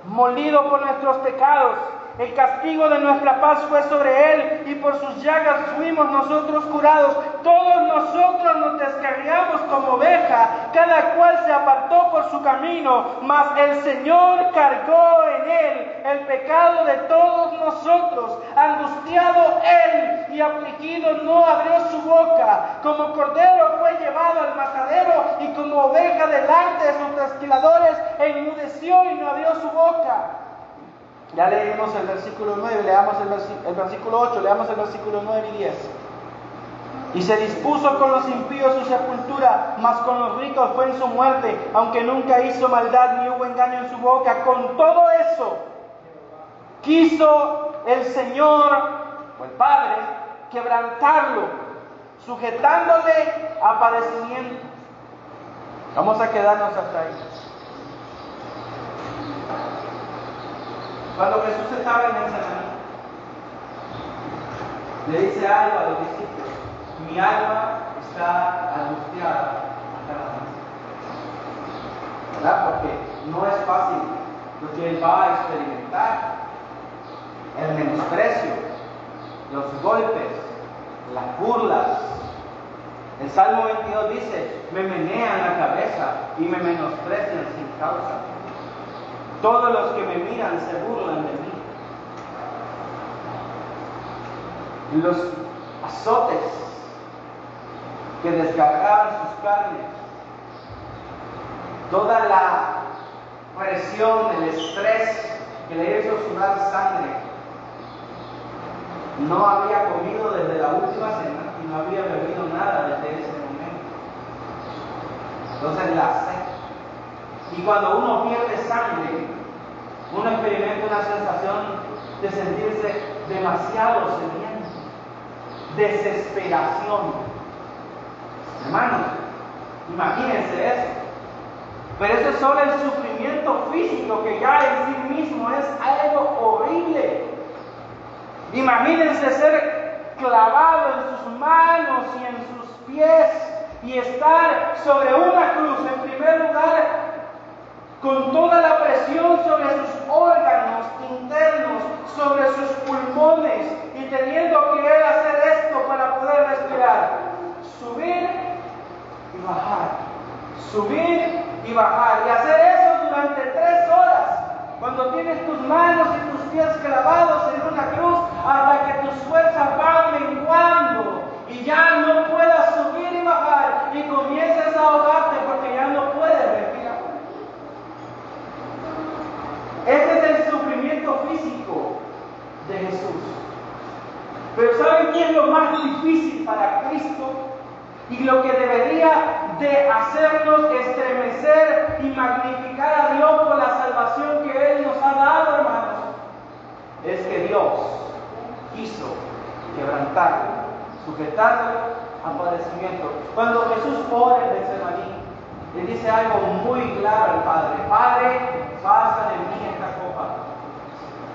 molido por nuestros pecados. El castigo de nuestra paz fue sobre él, y por sus llagas fuimos nosotros curados. Todos nosotros nos descarriamos como oveja, cada cual se apartó por su camino, mas el Señor cargó en él el pecado de todos nosotros. Angustiado él y afligido no abrió su boca. Como cordero fue llevado al matadero, y como oveja delante de sus trasquiladores enmudeció y no abrió su boca. Ya leímos el versículo 9, leamos el versículo 8, leamos el versículo 9 y 10. Y se dispuso con los impíos su sepultura, mas con los ricos fue en su muerte, aunque nunca hizo maldad ni hubo engaño en su boca. Con todo eso, quiso el Señor, o el Padre, quebrantarlo, sujetándole a padecimiento. Vamos a quedarnos hasta ahí. Cuando Jesús estaba en el Getsemaní, le dice algo a los discípulos: mi alma está angustiada hasta la muerte. ¿Verdad? Porque no es fácil lo que él va a experimentar: el menosprecio, los golpes, las burlas. El Salmo 22 dice: me menean la cabeza y me menosprecian sin causa. Todos los que me miran se burlan de mí. Los azotes que desgarraban sus carnes, toda la presión, el estrés que le hizo sudar sangre. No había comido desde la última cena y no había bebido nada desde ese momento. Entonces la sed. Y cuando uno pierde sangre, uno experimenta una sensación de sentirse demasiado sediento, desesperación. Hermanos, imagínense eso. Pero eso es solo el sufrimiento físico, que ya en sí mismo es algo horrible. Imagínense ser clavado en sus manos y en sus pies y estar sobre una cruz, en primer lugar, con toda la presión sobre sus órganos internos, sobre sus pulmones, y teniendo que él hacer esto para poder respirar. Subir y bajar, subir y bajar, y hacer eso durante 3 horas, cuando tienes tus manos y tus pies clavados en una cruz, hasta que tus fuerzas van menguando y ya no puedas subir y bajar, y comienzas a ahogarte porque ya no puedes respirar. Este es el sufrimiento físico de Jesús. Pero ¿saben qué es lo más difícil para Cristo? Y lo que debería de hacernos estremecer y magnificar a Dios por la salvación que Él nos ha dado, hermanos, es que Dios quiso quebrantarlo, sujetarlo a padecimiento. Cuando Jesús ora en Getsemaní, le dice algo muy claro al Padre: Padre, pasa de mí esta copa,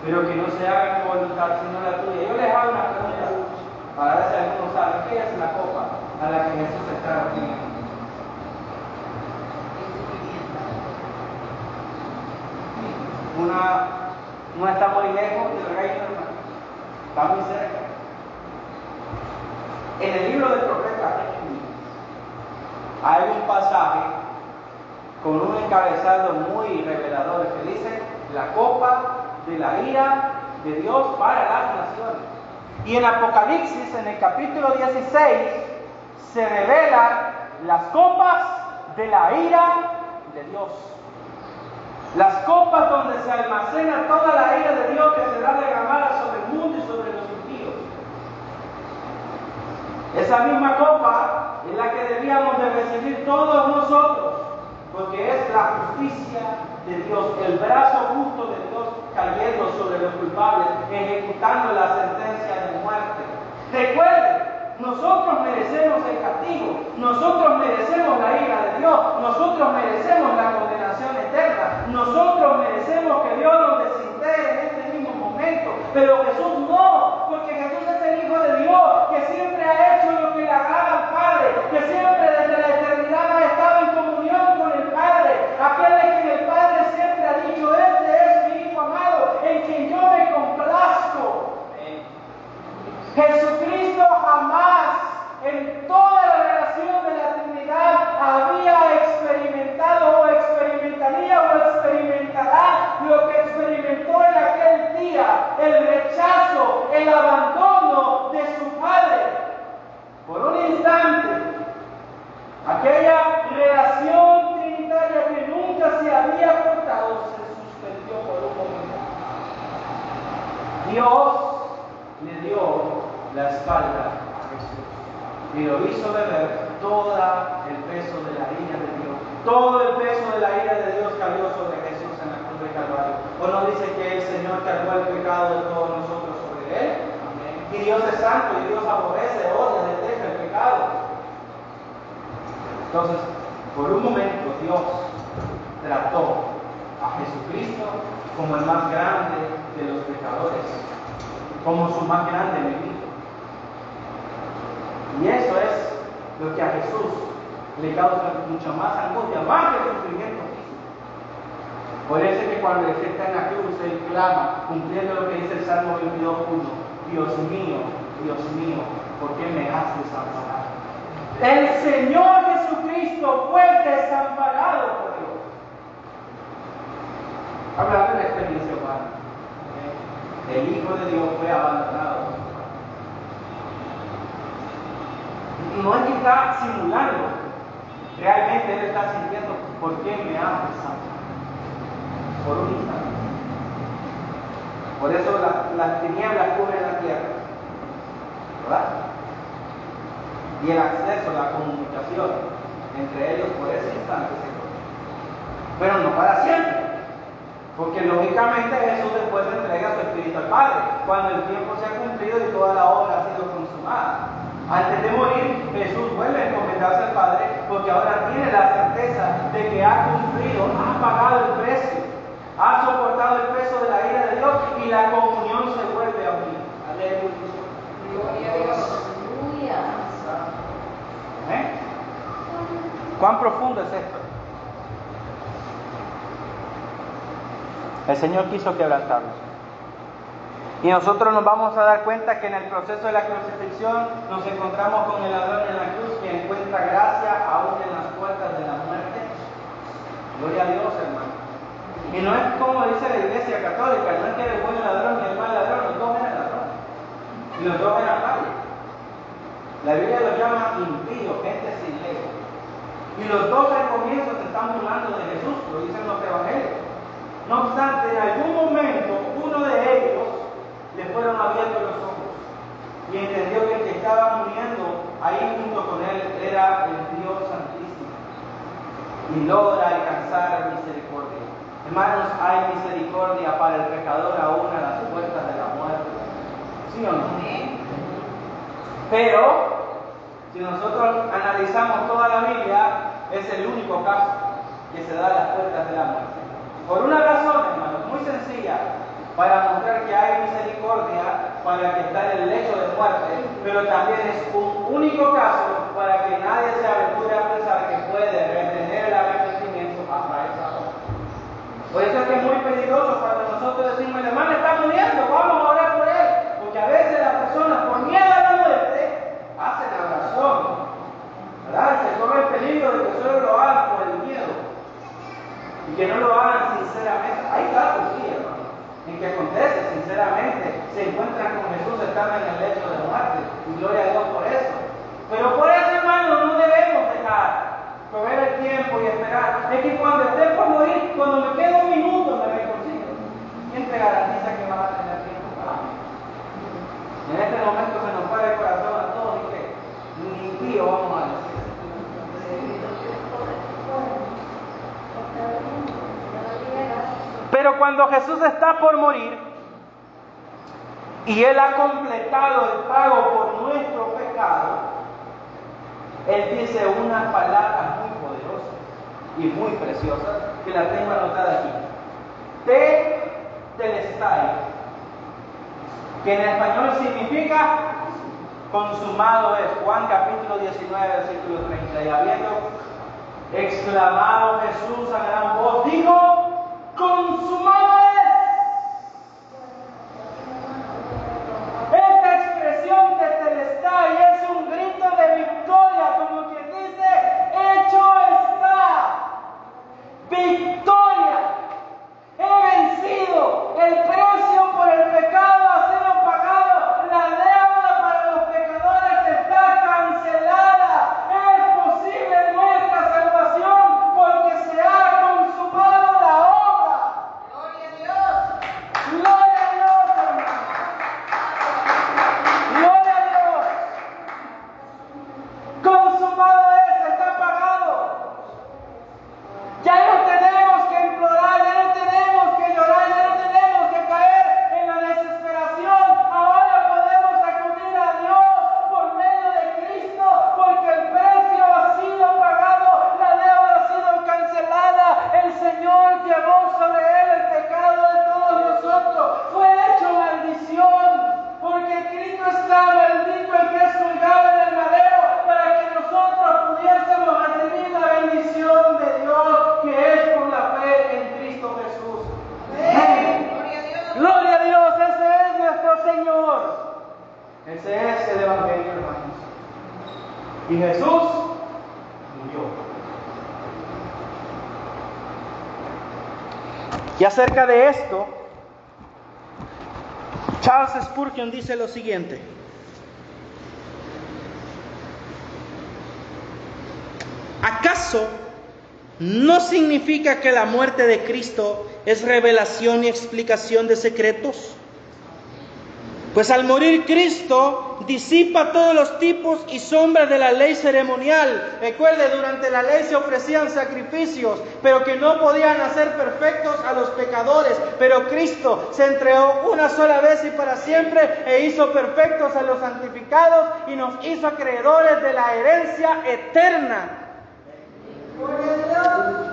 pero que no se haga mi voluntad sino la tuya. Yo les hago una pregunta para ver si algunos saben qué es la copa a la que Jesús se está refiriendo. No está muy lejos del reino, hermano. Está muy cerca. En el libro del profeta Jeremías hay un pasaje con un encabezado muy revelador que dice: la copa de la ira de Dios para las naciones. Y en Apocalipsis, en el capítulo 16, se revelan las copas de la ira de Dios. Las copas donde se almacena toda la ira de Dios que será derramada sobre el mundo y sobre los impíos. Esa misma copa es la que debíamos de recibir todos nosotros, porque es la justicia de Dios, el brazo justo de Dios cayendo sobre los culpables, ejecutando la sentencia de muerte. Recuerden, nosotros merecemos el castigo, nosotros merecemos la ira de Dios, nosotros merecemos la condenación eterna, nosotros merecemos que Dios nos desintegre en este mismo momento, pero Jesús no, porque Jesús es el Hijo de Dios, que siempre ha hecho lo que le agrada al Padre, que siempre desde la eternidad ha estado en comunión con el Padre, aquel de quien el Padre siempre ha dicho: este es mi Hijo amado, en quien yo me complazco. Jesucristo jamás en toda la relación de la Trinidad había experimentado o experimentaría o experimentará lo que experimentó en aquel día: el rechazo, el abandono de su Padre. Por un instante, aquella relación trinitaria que nunca se había cortado se suspendió por un momento. Dios le dio la espalda a Jesús y lo hizo beber todo el peso de la ira de Dios. Todo el peso de la ira de Dios cayó sobre Jesús en la cruz de Calvario. ¿O no dice que el Señor cargó el pecado de todos nosotros sobre él? Amén. Y Dios es santo y Dios aborrece, odia, detesta el pecado. Entonces, por un momento Dios trató a Jesucristo como el más grande de los pecadores, como su más grande enemigo. Y eso es lo que a Jesús le causa mucha más angustia, más que el sufrimiento físico. Por eso es que cuando Él está en la cruz, Él clama, cumpliendo lo que dice el Salmo 22:1: Dios mío, ¿por qué me has desamparado? El Señor Jesucristo fue desamparado por Dios. Hablando de la experiencia humana, el Hijo de Dios fue abandonado. No es que está simulando, realmente Él está sintiendo: ¿por qué me has desamparado? Por un instante. Por eso las tinieblas cubren la tierra, ¿verdad? Y el acceso, la comunicación entre ellos por ese instante se corta. Pero no para siempre. Porque lógicamente Jesús después entrega su Espíritu al Padre, cuando el tiempo se ha cumplido y toda la obra ha sido consumada. Antes de morir, Jesús vuelve a encomendarse al Padre, porque ahora tiene la certeza de que ha cumplido, ha pagado el precio, ha soportado el peso de la ira de Dios y la comunión se vuelve a unir. Aleluya. Gloria a Dios. ¿Eh? ¿Cuán profundo es esto? El Señor quiso quebrantarnos. Y nosotros nos vamos a dar cuenta que en el proceso de la crucifixión nos encontramos con el ladrón en la cruz, que encuentra gracia aún en las puertas de la muerte. Gloria a Dios, hermano. Y no es como dice la Iglesia Católica, no es que el buen ladrón y el mal ladrón, los dos eran ladrones. Y los dos eran malos. La Biblia los llama impíos, gente sin ley. Y los dos al comienzo se están burlando de Jesús, lo dicen los evangelios. No obstante, en algún momento uno de ellos le fueron abiertos los ojos y entendió que el que estaba muriendo ahí junto con él era el Dios Santísimo y logra alcanzar misericordia. Hermanos, hay misericordia para el pecador aún a las puertas de la muerte. ¿Sí o no? Pero si Si nosotros analizamos toda la Biblia, es el único caso que se da a las puertas de la muerte. Por una razón, hermanos, muy sencilla, para mostrar que hay misericordia para el que está en el lecho de muerte, pero también es un único caso para que nadie se aventure a pensar que puede retener el arrepentimiento hasta esa hora. Por eso es que es muy peligroso cuando nosotros decimos, el hermano está muriendo, vamos a orar por él, porque a veces las personas por miedo a la muerte hacen la oración, ¿verdad? Se corre el peligro de que solo lo hagan por el miedo y que no lo hagan sinceramente. Hay casos, sí, hermano, en que acontece sinceramente, se encuentran con Jesús estando en el lecho de muerte, y gloria a Dios por eso. Pero por eso, hermano, no debemos dejar correr el tiempo y esperar. Es que cuando esté por morir, cuando me quede un minuto, me reconcilio. ¿Quién te garantiza que vas a tener tiempo para mí? En este momento se nos fue el corazón a todos y que ni pío vamos a decir. Pero cuando Jesús está por morir y Él ha completado el pago por nuestro pecado, Él dice unas palabras muy poderosas y muy preciosas que las tengo anotadas aquí. Tetelestai, que en español significa consumado es. Juan capítulo 19, versículo 30. Y habiendo exclamado Jesús a gran voz, dijo, consumado es. Esta expresión tetelestai es un grito de victoria, como quien dice, hecho está. Victoria. He vencido. El precio por el pecado ha sido pagado. La deuda para los pecadores está cancelada. Es posible nuestra salvación porque se ha consumado la obra. Gloria a Dios. Gloria a Dios, hermano. Gloria a Dios. Consumado es, está pagado. Ya no tenemos que implorar, ya no tenemos que llorar, ya no tenemos que caer en la desesperación. Ahora podemos acudir a Dios por medio de Cristo, porque el precio ha sido pagado, la deuda ha sido cancelada. El Señor llevó sobre Él el pecado de todos nosotros. Fue hecho maldición, porque Cristo está maldito el que es colgado en el madero, para que nosotros pudiésemos recibir la bendición de Dios, que es por la fe en Cristo Jesús. Amén. Gloria a Dios, ese es nuestro Señor. Ese es el Evangelio, hermanos. Y Jesús murió. Y acerca de esto, Charles Spurgeon dice lo siguiente: ¿acaso no significa que la muerte de Cristo es revelación y explicación de secretos? Pues al morir Cristo disipa todos los tipos y sombras de la ley ceremonial. Recuerde, durante la ley se ofrecían sacrificios, pero que no podían hacer perfectos a los pecadores. Pero Cristo se entregó una sola vez y para siempre e hizo perfectos a los santificados y nos hizo acreedores de la herencia eterna.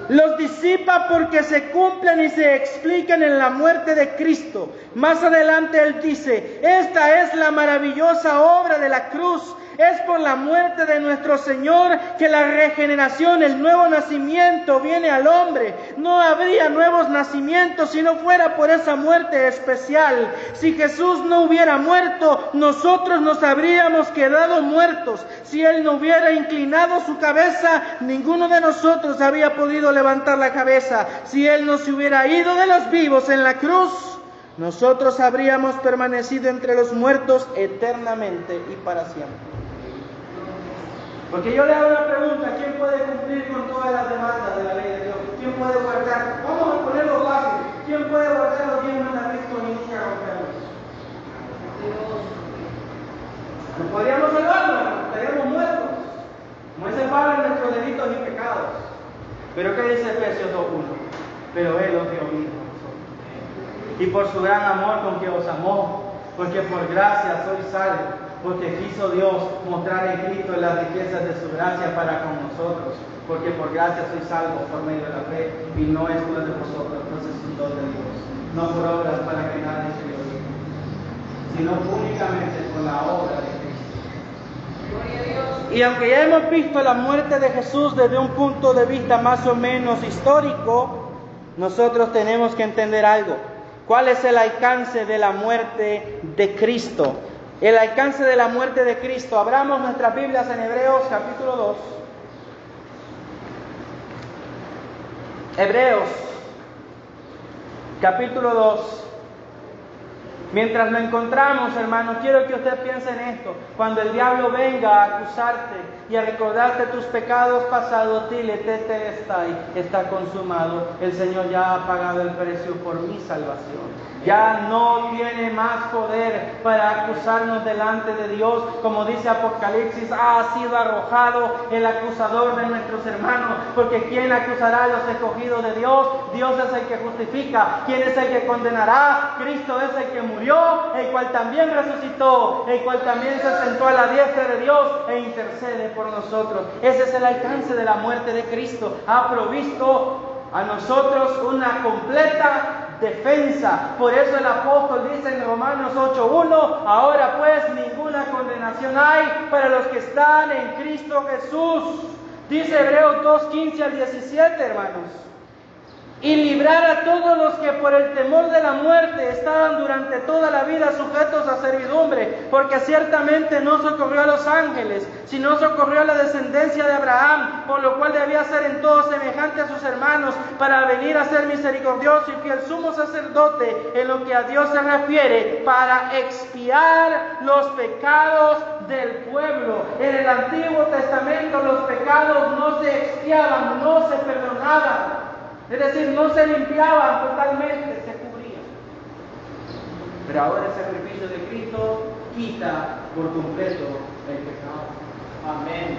Los disipa porque se cumplen y se explican en la muerte de Cristo. Más adelante Él dice, esta es la maravillosa obra de la cruz. Es por la muerte de nuestro Señor que la regeneración, el nuevo nacimiento viene al hombre. No habría nuevos nacimientos si no fuera por esa muerte especial. Si Jesús no hubiera muerto, nosotros nos habríamos quedado muertos. Si Él no hubiera inclinado su cabeza, ninguno de nosotros habría podido levantar la cabeza. Si Él no se hubiera ido de los vivos en la cruz, nosotros habríamos permanecido entre los muertos eternamente y para siempre. Porque yo le hago una pregunta: ¿quién puede cumplir con todas las demandas de la ley de Dios? ¿Quién puede guardar? Vamos a ponerlo fácil. ¿Quién puede guardar los 10 mandamientos y nunca romperlos? No podríamos salvarnos, estaríamos muertos. Como dice Pablo, en nuestros delitos y pecados. Pero ¿qué dice Efesios 2:1? Pero Él os dio vida por nosotros. Y por su gran amor con que os amó, porque por gracia sois salvos porque quiso Dios mostrar en Cristo las riquezas de su gracia para con nosotros, porque por gracia sois salvos por medio de la fe, y no es por de vosotros, no es un don de Dios, no por obras para que nadie se gloríe, sino únicamente por la obra de Cristo. Y aunque ya hemos visto la muerte de Jesús desde un punto de vista más o menos histórico, nosotros tenemos que entender algo. ¿Cuál es el alcance de la muerte de Cristo? El alcance de la muerte de Cristo. Abramos nuestras Biblias en Hebreos capítulo 2. Hebreos capítulo 2. Mientras lo encontramos, hermanos, quiero que usted piense en esto. Cuando el diablo venga a acusarte y a recordarte tus pecados pasados, dile, está consumado. El Señor ya ha pagado el precio por mi salvación. Ya no tiene más poder para acusarnos delante de Dios. Como dice Apocalipsis, ha sido arrojado el acusador de nuestros hermanos. Porque ¿quién acusará a los escogidos de Dios? Dios es el que justifica. ¿Quién es el que condenará? Cristo es el que murió, el cual también resucitó, el cual también se sentó a la diestra de Dios e intercede por nosotros. Ese es el alcance de la muerte de Cristo. Ha provisto a nosotros una completa defensa. Por eso el apóstol dice en Romanos 8:1, ahora pues ninguna condenación hay para los que están en Cristo Jesús. Dice Hebreos 2:15 al 17, hermanos. Y librar a todos los que por el temor de la muerte estaban durante toda la vida sujetos a servidumbre, porque ciertamente no socorrió a los ángeles, sino socorrió a la descendencia de Abraham, por lo cual debía ser en todo semejante a sus hermanos, para venir a ser misericordioso y fiel sumo sacerdote en lo que a Dios se refiere, para expiar los pecados del pueblo. En el Antiguo Testamento los pecados no se expiaban, no se perdonaban. Es decir, no se limpiaban totalmente, se cubrían. Pero ahora el sacrificio de Cristo quita por completo el pecado. Amén.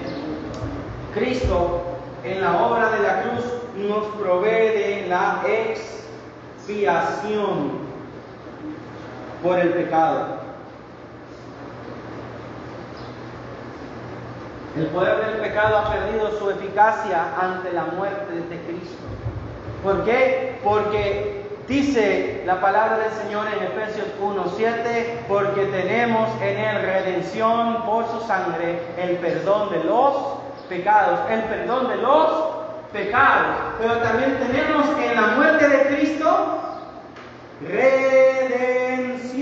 Cristo en la obra de la cruz nos provee de la expiación por el pecado. El poder del pecado ha perdido su eficacia ante la muerte de Cristo. ¿Por qué? Porque dice la palabra del Señor en Efesios 1:7, porque tenemos en Él redención por su sangre, el perdón de los pecados, el perdón de los pecados. Pero también tenemos en la muerte de Cristo redención.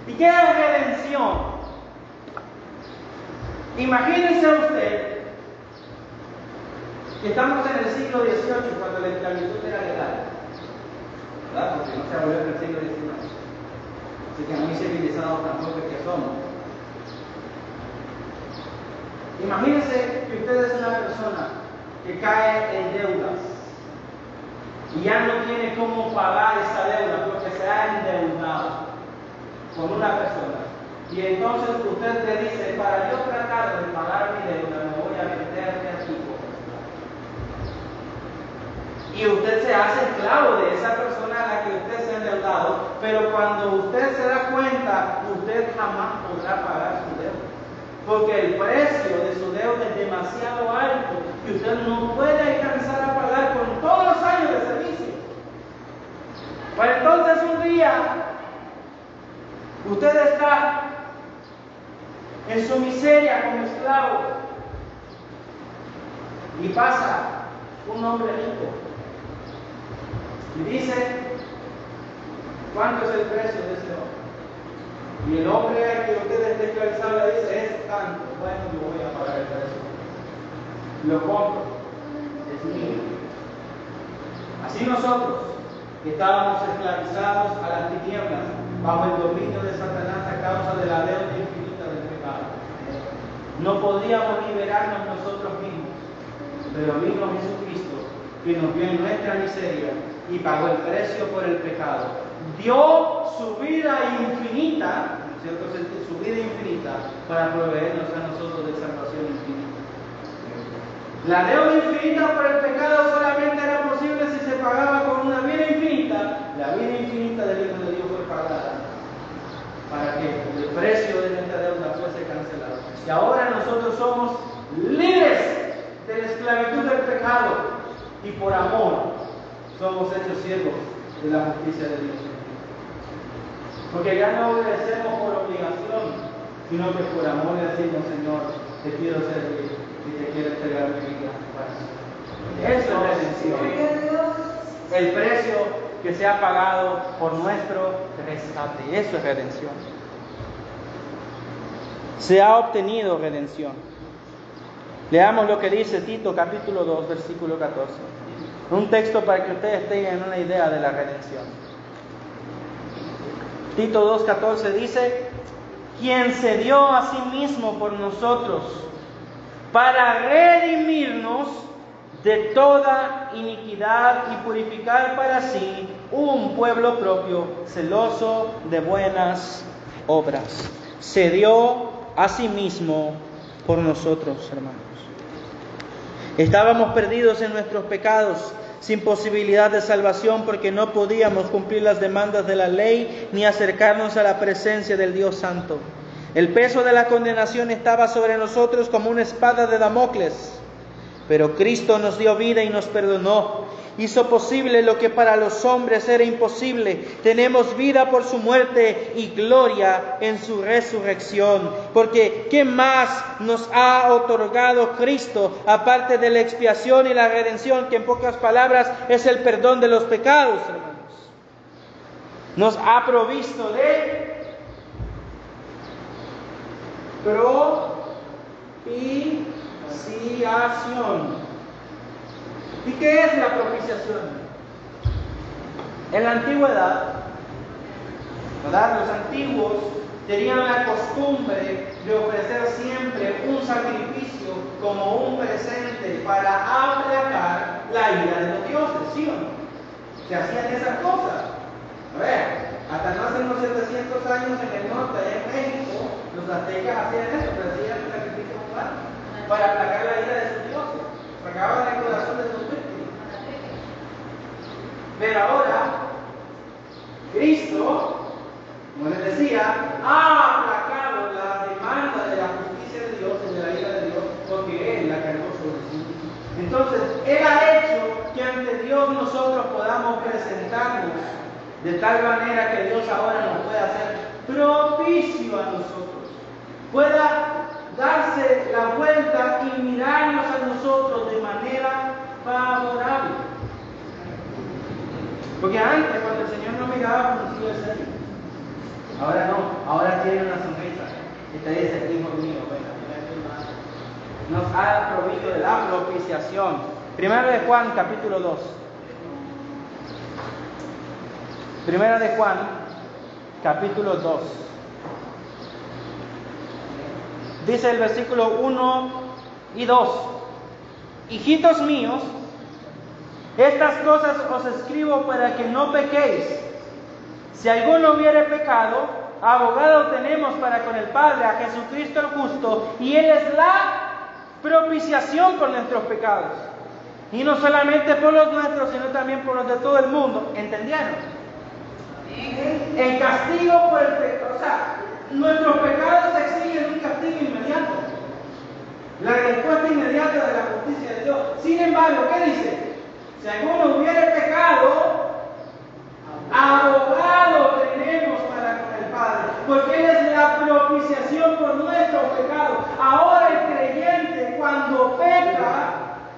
¿Y qué es redención? Imagínense usted que estamos en el siglo XVIII, cuando la esclavitud era legal, ¿verdad? Porque no se abolió en el siglo XIX. Así que muy civilizados tampoco es que somos. Imagínense que usted es una persona que cae en deudas y ya no tiene cómo pagar esa deuda porque se ha endeudado con una persona. Y entonces usted le dice, para yo tratar de pagar mi deuda, me voy a vender de aquí. Y usted se hace esclavo de esa persona a la que usted se ha endeudado, pero cuando usted se da cuenta, usted jamás podrá pagar su deuda, porque el precio de su deuda es demasiado alto y usted no puede alcanzar a pagar con todos los años de servicio. Pues entonces un día usted está en su miseria como esclavo y pasa un hombre rico y dice, ¿cuánto es el precio de ese hombre? Y el hombre al que usted esté esclavizado le dice, es tanto. Bueno, yo voy a pagar el precio. Lo compro, es mío. Así nosotros, que estábamos esclavizados a las tinieblas, bajo el dominio de Satanás a causa de la deuda infinita del pecado, no podíamos liberarnos nosotros mismos, pero vino Jesucristo, que nos vio en nuestra miseria y pagó el precio por el pecado. Dio su vida infinita, en cierto sentido, su vida infinita, para proveernos a nosotros de salvación infinita. La deuda infinita por el pecado solamente era posible si se pagaba con una vida infinita. La vida infinita del Hijo de Dios fue pagada para que el precio de somos libres de la esclavitud del pecado y por amor somos hechos siervos de la justicia de Dios. Porque ya no obedecemos por obligación, sino que por amor le decimos, Señor, te quiero servir y te quiero entregar mi vida para ti. Eso es redención. El precio que se ha pagado por nuestro rescate. Eso es redención. Se ha obtenido redención. Leamos lo que dice Tito capítulo 2, versículo 14. Un texto para que ustedes tengan una idea de la redención. Tito 2:14 dice: quien se dio a sí mismo por nosotros para redimirnos de toda iniquidad y purificar para sí un pueblo propio, celoso de buenas obras. Se dio a sí mismo por nosotros, hermanos. Estábamos perdidos en nuestros pecados, sin posibilidad de salvación, porque no podíamos cumplir las demandas de la ley ni acercarnos a la presencia del Dios Santo. El peso de la condenación estaba sobre nosotros como una espada de Damocles. Pero Cristo nos dio vida y nos perdonó. Hizo posible lo que para los hombres era imposible. Tenemos vida por su muerte y gloria en su resurrección. Porque ¿qué más nos ha otorgado Cristo aparte de la expiación y la redención, que en pocas palabras es el perdón de los pecados, hermanos? Nos ha provisto de propiciación. ¿Y qué es la propiciación? En la antigüedad, ¿verdad?, los antiguos tenían la costumbre de ofrecer siempre un sacrificio como un presente para aplacar la ira de los dioses, ¿sí o no? Se hacían esas cosas. A ver, hasta no hace unos 700 años en el norte, allá en México, los aztecas hacían eso, pero hacían el sacrificio humano para aplacar la ira de sus dioses. Sacaban el corazón de sus víctimas. Pero ahora, Cristo, como les decía, ha aplacado la demanda de la justicia de Dios y de la ira de Dios, porque Él la cargó sobre sí. Entonces, Él ha hecho que ante Dios nosotros podamos presentarnos de tal manera que Dios ahora nos pueda hacer propicio a nosotros, pueda darse la vuelta y mirarnos a nosotros de manera favorable. Porque antes, cuando el Señor no miraba, conocido el Señor. Ahora no, ahora tiene una sonrisa y te dice: hijo mío, ven. Nos ha provisto de la propiciación. Primero de Juan, capítulo 2. Primera de Juan, capítulo 2. Dice el versículo 1 y 2: hijitos míos, estas cosas os escribo para que no pequéis. Si alguno hubiere pecado, abogado tenemos para con el Padre, a Jesucristo el justo, y Él es la propiciación por nuestros pecados. Y no solamente por los nuestros, sino también por los de todo el mundo. ¿Entendieron? El castigo por el pecado, o sea, nuestros pecados exigen un castigo inmediato, la respuesta inmediata de la justicia de Dios. Sin embargo, ¿qué dice? Si alguno hubiere pecado, abogado tenemos para con el Padre, porque Él es la propiciación por nuestros pecados. Ahora el creyente, cuando peca,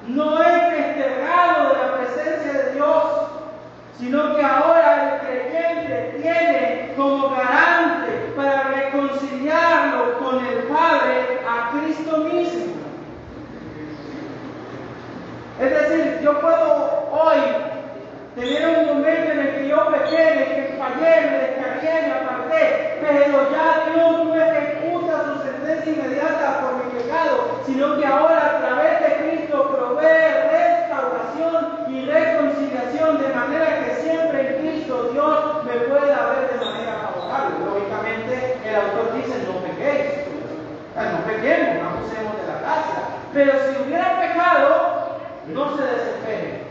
no es desterrado de la presencia de Dios, sino que ahora el creyente tiene como garante para reconciliarlo con el Padre a Cristo mismo. Es decir, yo puedo hoy tener un momento en el que yo pequé, en el que fallé, me descargué, me aparté, pero ya Dios no ejecuta su sentencia inmediata por mi pecado, sino que ahora a través de Cristo provee restauración y reconciliación, de manera que siempre en Cristo Dios me pueda ver de manera favorable. Lógicamente el autor dice: no pequéis, no pequemos, no abusemos de la gracia, pero si hubiera pecado, no se desesperen,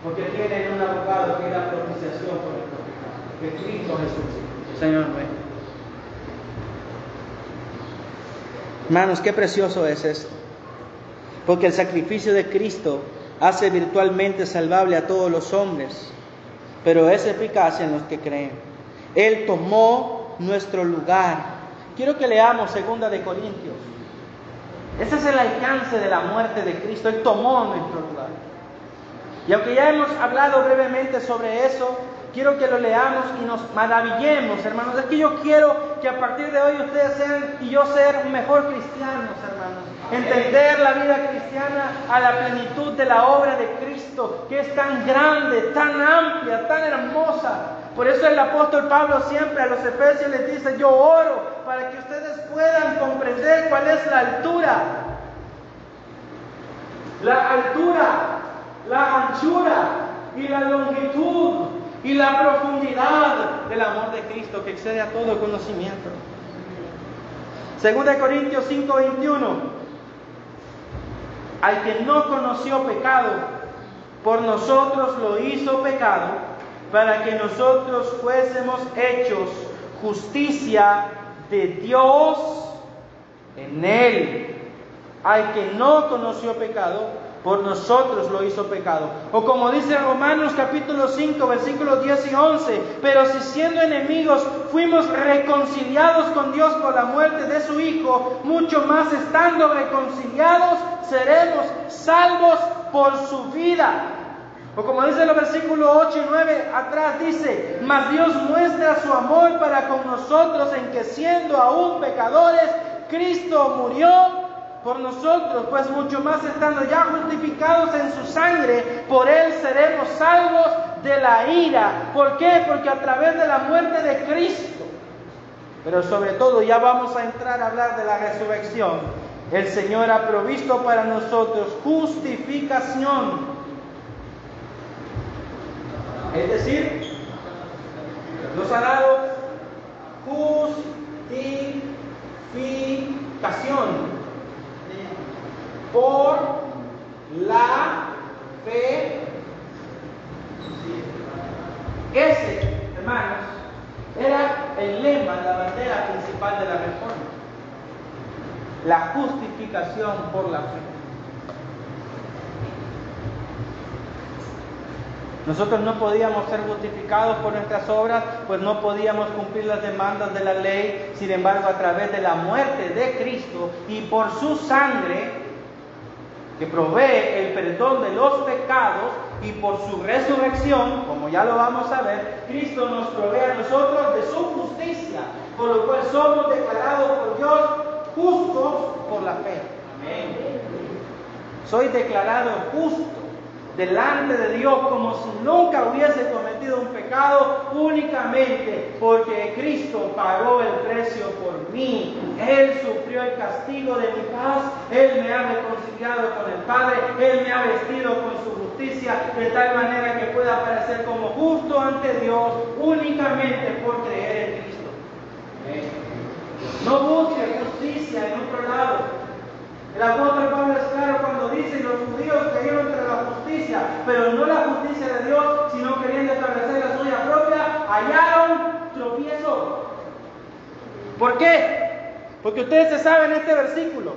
porque tienen un abogado que es la propiciación por nuestros pecados, que es Cristo Jesús, Señor nuestro. Hermanos, qué precioso es esto. Porque el sacrificio de Cristo hace virtualmente salvable a todos los hombres, pero es eficaz en los que creen. Él tomó nuestro lugar. Quiero que leamos 2 Corintios. Ese es el alcance de la muerte de Cristo. Él tomó nuestro lugar. Y aunque ya hemos hablado brevemente sobre eso, quiero que lo leamos y nos maravillemos, hermanos. Es que yo quiero que a partir de hoy ustedes sean y yo ser mejor cristianos, hermanos. Entender la vida cristiana a la plenitud de la obra de Cristo, que es tan grande, tan amplia, tan hermosa. Por eso el apóstol Pablo siempre a los efesios les dice: yo oro para que ustedes puedan comprender cuál es la altura, la anchura y la longitud y la profundidad del amor de Cristo, que excede a todo conocimiento. 2 Corintios 5:21. Al que no conoció pecado, por nosotros lo hizo pecado, para que nosotros fuésemos hechos justicia de Dios en él. Al que no conoció pecado, por nosotros lo hizo pecado. O como dice Romanos capítulo 5, versículos 10 y 11: pero si siendo enemigos fuimos reconciliados con Dios por la muerte de su Hijo, mucho más estando reconciliados seremos salvos por su vida. O como dice los versículos 8 y 9 atrás, dice: mas Dios muestra su amor para con nosotros en que siendo aún pecadores, Cristo murió por nosotros, pues mucho más estando ya justificados en su sangre, por él seremos salvos de la ira. ¿Por qué? Porque a través de la muerte de Cristo, pero sobre todo ya vamos a entrar a hablar de la resurrección, el Señor ha provisto para nosotros justificación. Es decir, nos ha dado justificación por la fe. Ese, hermanos, era el lema, la bandera principal de la Reforma: la justificación por la fe. Nosotros no podíamos ser justificados por nuestras obras, pues no podíamos cumplir las demandas de la ley. Sin embargo, a través de la muerte de Cristo y por su sangre, que provee el perdón de los pecados, y por su resurrección, como ya lo vamos a ver, Cristo nos provee a nosotros de su justicia, por lo cual somos declarados por Dios justos por la fe. Amén. Soy declarado justo delante de Dios como si nunca hubiese cometido un pecado, únicamente porque Cristo pagó el precio por mí. Él sufrió el castigo de mi paz, Él me ha reconciliado con el Padre, Él me ha vestido con su justicia, de tal manera que pueda aparecer como justo ante Dios únicamente por creer en Cristo. No busque justicia en otro lado. El apóstol Pablo es claro cuando dice: los judíos creyeron entre la justicia, pero no la justicia de Dios, sino queriendo establecer la suya propia, hallaron tropiezo. ¿Por qué? Porque ustedes se saben este versículo,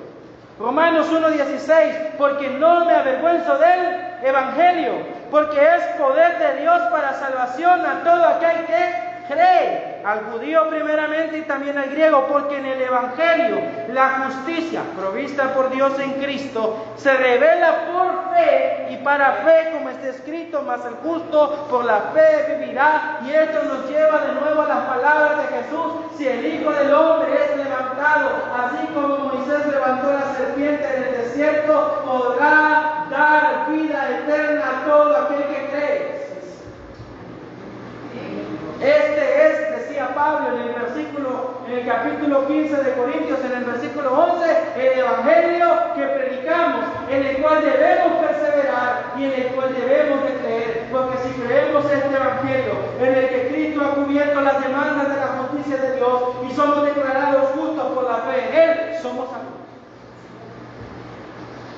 Romanos 1:16: porque no me avergüenzo del Evangelio, porque es poder de Dios para salvación a todo aquel que cree, al judío primeramente y también al griego, porque en el Evangelio la justicia provista por Dios en Cristo se revela por fe y para fe, como está escrito: mas el justo por la fe vivirá. Y esto nos lleva de nuevo a las palabras de Jesús: si el Hijo del Hombre es levantado, así como Moisés levantó la serpiente en el desierto, podrá dar vida eterna a todo aquel que cree. Este es, decía Pablo en el capítulo 15 de Corintios, en el versículo 11, el Evangelio que predicamos, en el cual debemos perseverar y en el cual debemos de creer, porque si creemos este Evangelio, en el que Cristo ha cubierto las demandas de la justicia de Dios y somos declarados justos por la fe en Él, somos salvos.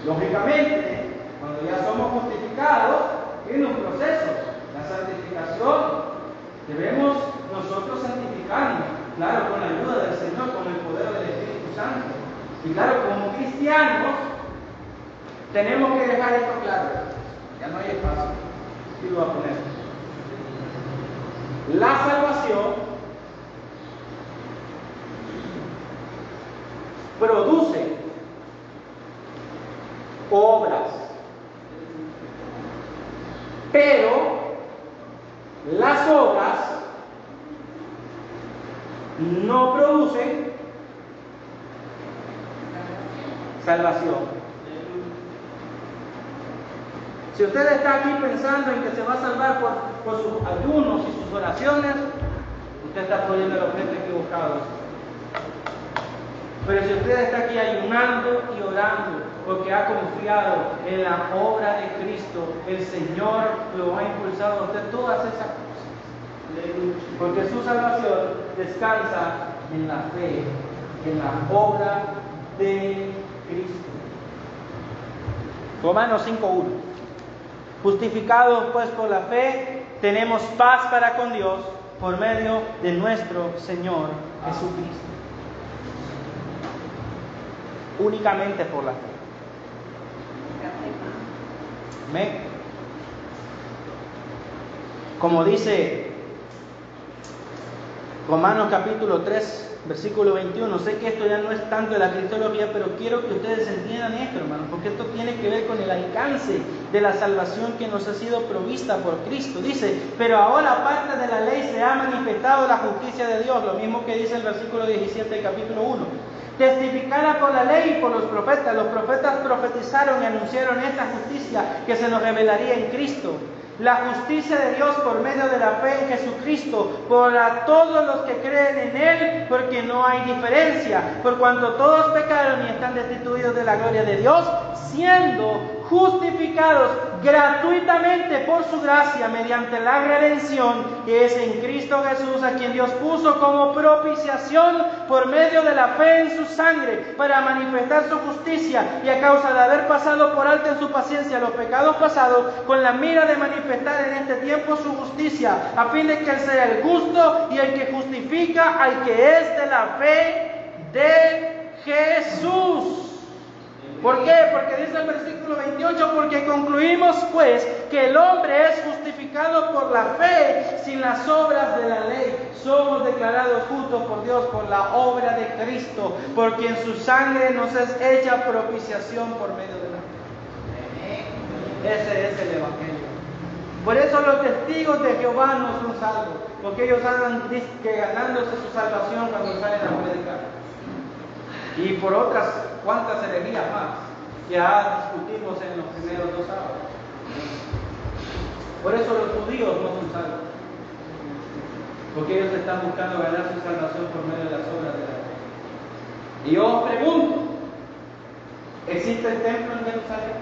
Lógicamente, cuando ya somos justificados, viene un proceso, la santificación. Debemos nosotros santificarnos, claro, con la ayuda del Señor, con el poder del Espíritu Santo. Y claro, como cristianos, tenemos que dejar esto claro. Ya no hay espacio. Sí lo voy a poner. La salvación produce obras, pero las obras no producen salvación. Si usted está aquí pensando en que se va a salvar por sus ayunos y sus oraciones, usted está poniendo el objeto equivocado. Pero si usted está aquí ayunando y orando porque ha confiado en la obra de Cristo, el Señor lo ha impulsado a usted todas esas cosas. Porque su salvación descansa en la fe, en la obra de Cristo. Romanos 5:1. Justificados pues por la fe, tenemos paz para con Dios por medio de nuestro Señor Jesucristo. Únicamente por la fe. Amén. Como dice Romanos capítulo 3, versículo 21, sé que esto ya no es tanto de la cristología, pero quiero que ustedes entiendan esto, hermanos, porque esto tiene que ver con el alcance de la salvación que nos ha sido provista por Cristo. Dice, pero ahora aparte de la ley se ha manifestado la justicia de Dios, lo mismo que dice el versículo 17 del capítulo 1. Testificada por la ley y por los profetas profetizaron y anunciaron esta justicia que se nos revelaría en Cristo. La justicia de Dios por medio de la fe en Jesucristo, para todos los que creen en Él, porque no hay diferencia, por cuanto todos pecaron y están destituidos de la gloria de Dios, siendo justificados gratuitamente por su gracia mediante la redención que es en Cristo Jesús, a quien Dios puso como propiciación por medio de la fe en su sangre, para manifestar su justicia, y a causa de haber pasado por alto en su paciencia los pecados pasados, con la mira de manifestar en este tiempo su justicia, a fin de que Él sea el justo y el que justifica al que es de la fe de Jesús. ¿Por qué? Porque dice el versículo 28, porque concluimos pues que el hombre es justificado por la fe sin las obras de la ley. Somos declarados justos por Dios por la obra de Cristo, porque en su sangre nos es hecha propiciación por medio de la fe. Ese es el Evangelio. Por eso los testigos de Jehová no son salvos, porque ellos andan ganándose su salvación cuando salen a predicar. Y por otras cuantas herejías más que ya discutimos en los primeros 2 sábados. Por eso los judíos no son salvos, porque ellos están buscando ganar su salvación por medio de las obras de la ley. Y yo os pregunto, ¿existe el templo en Jerusalén?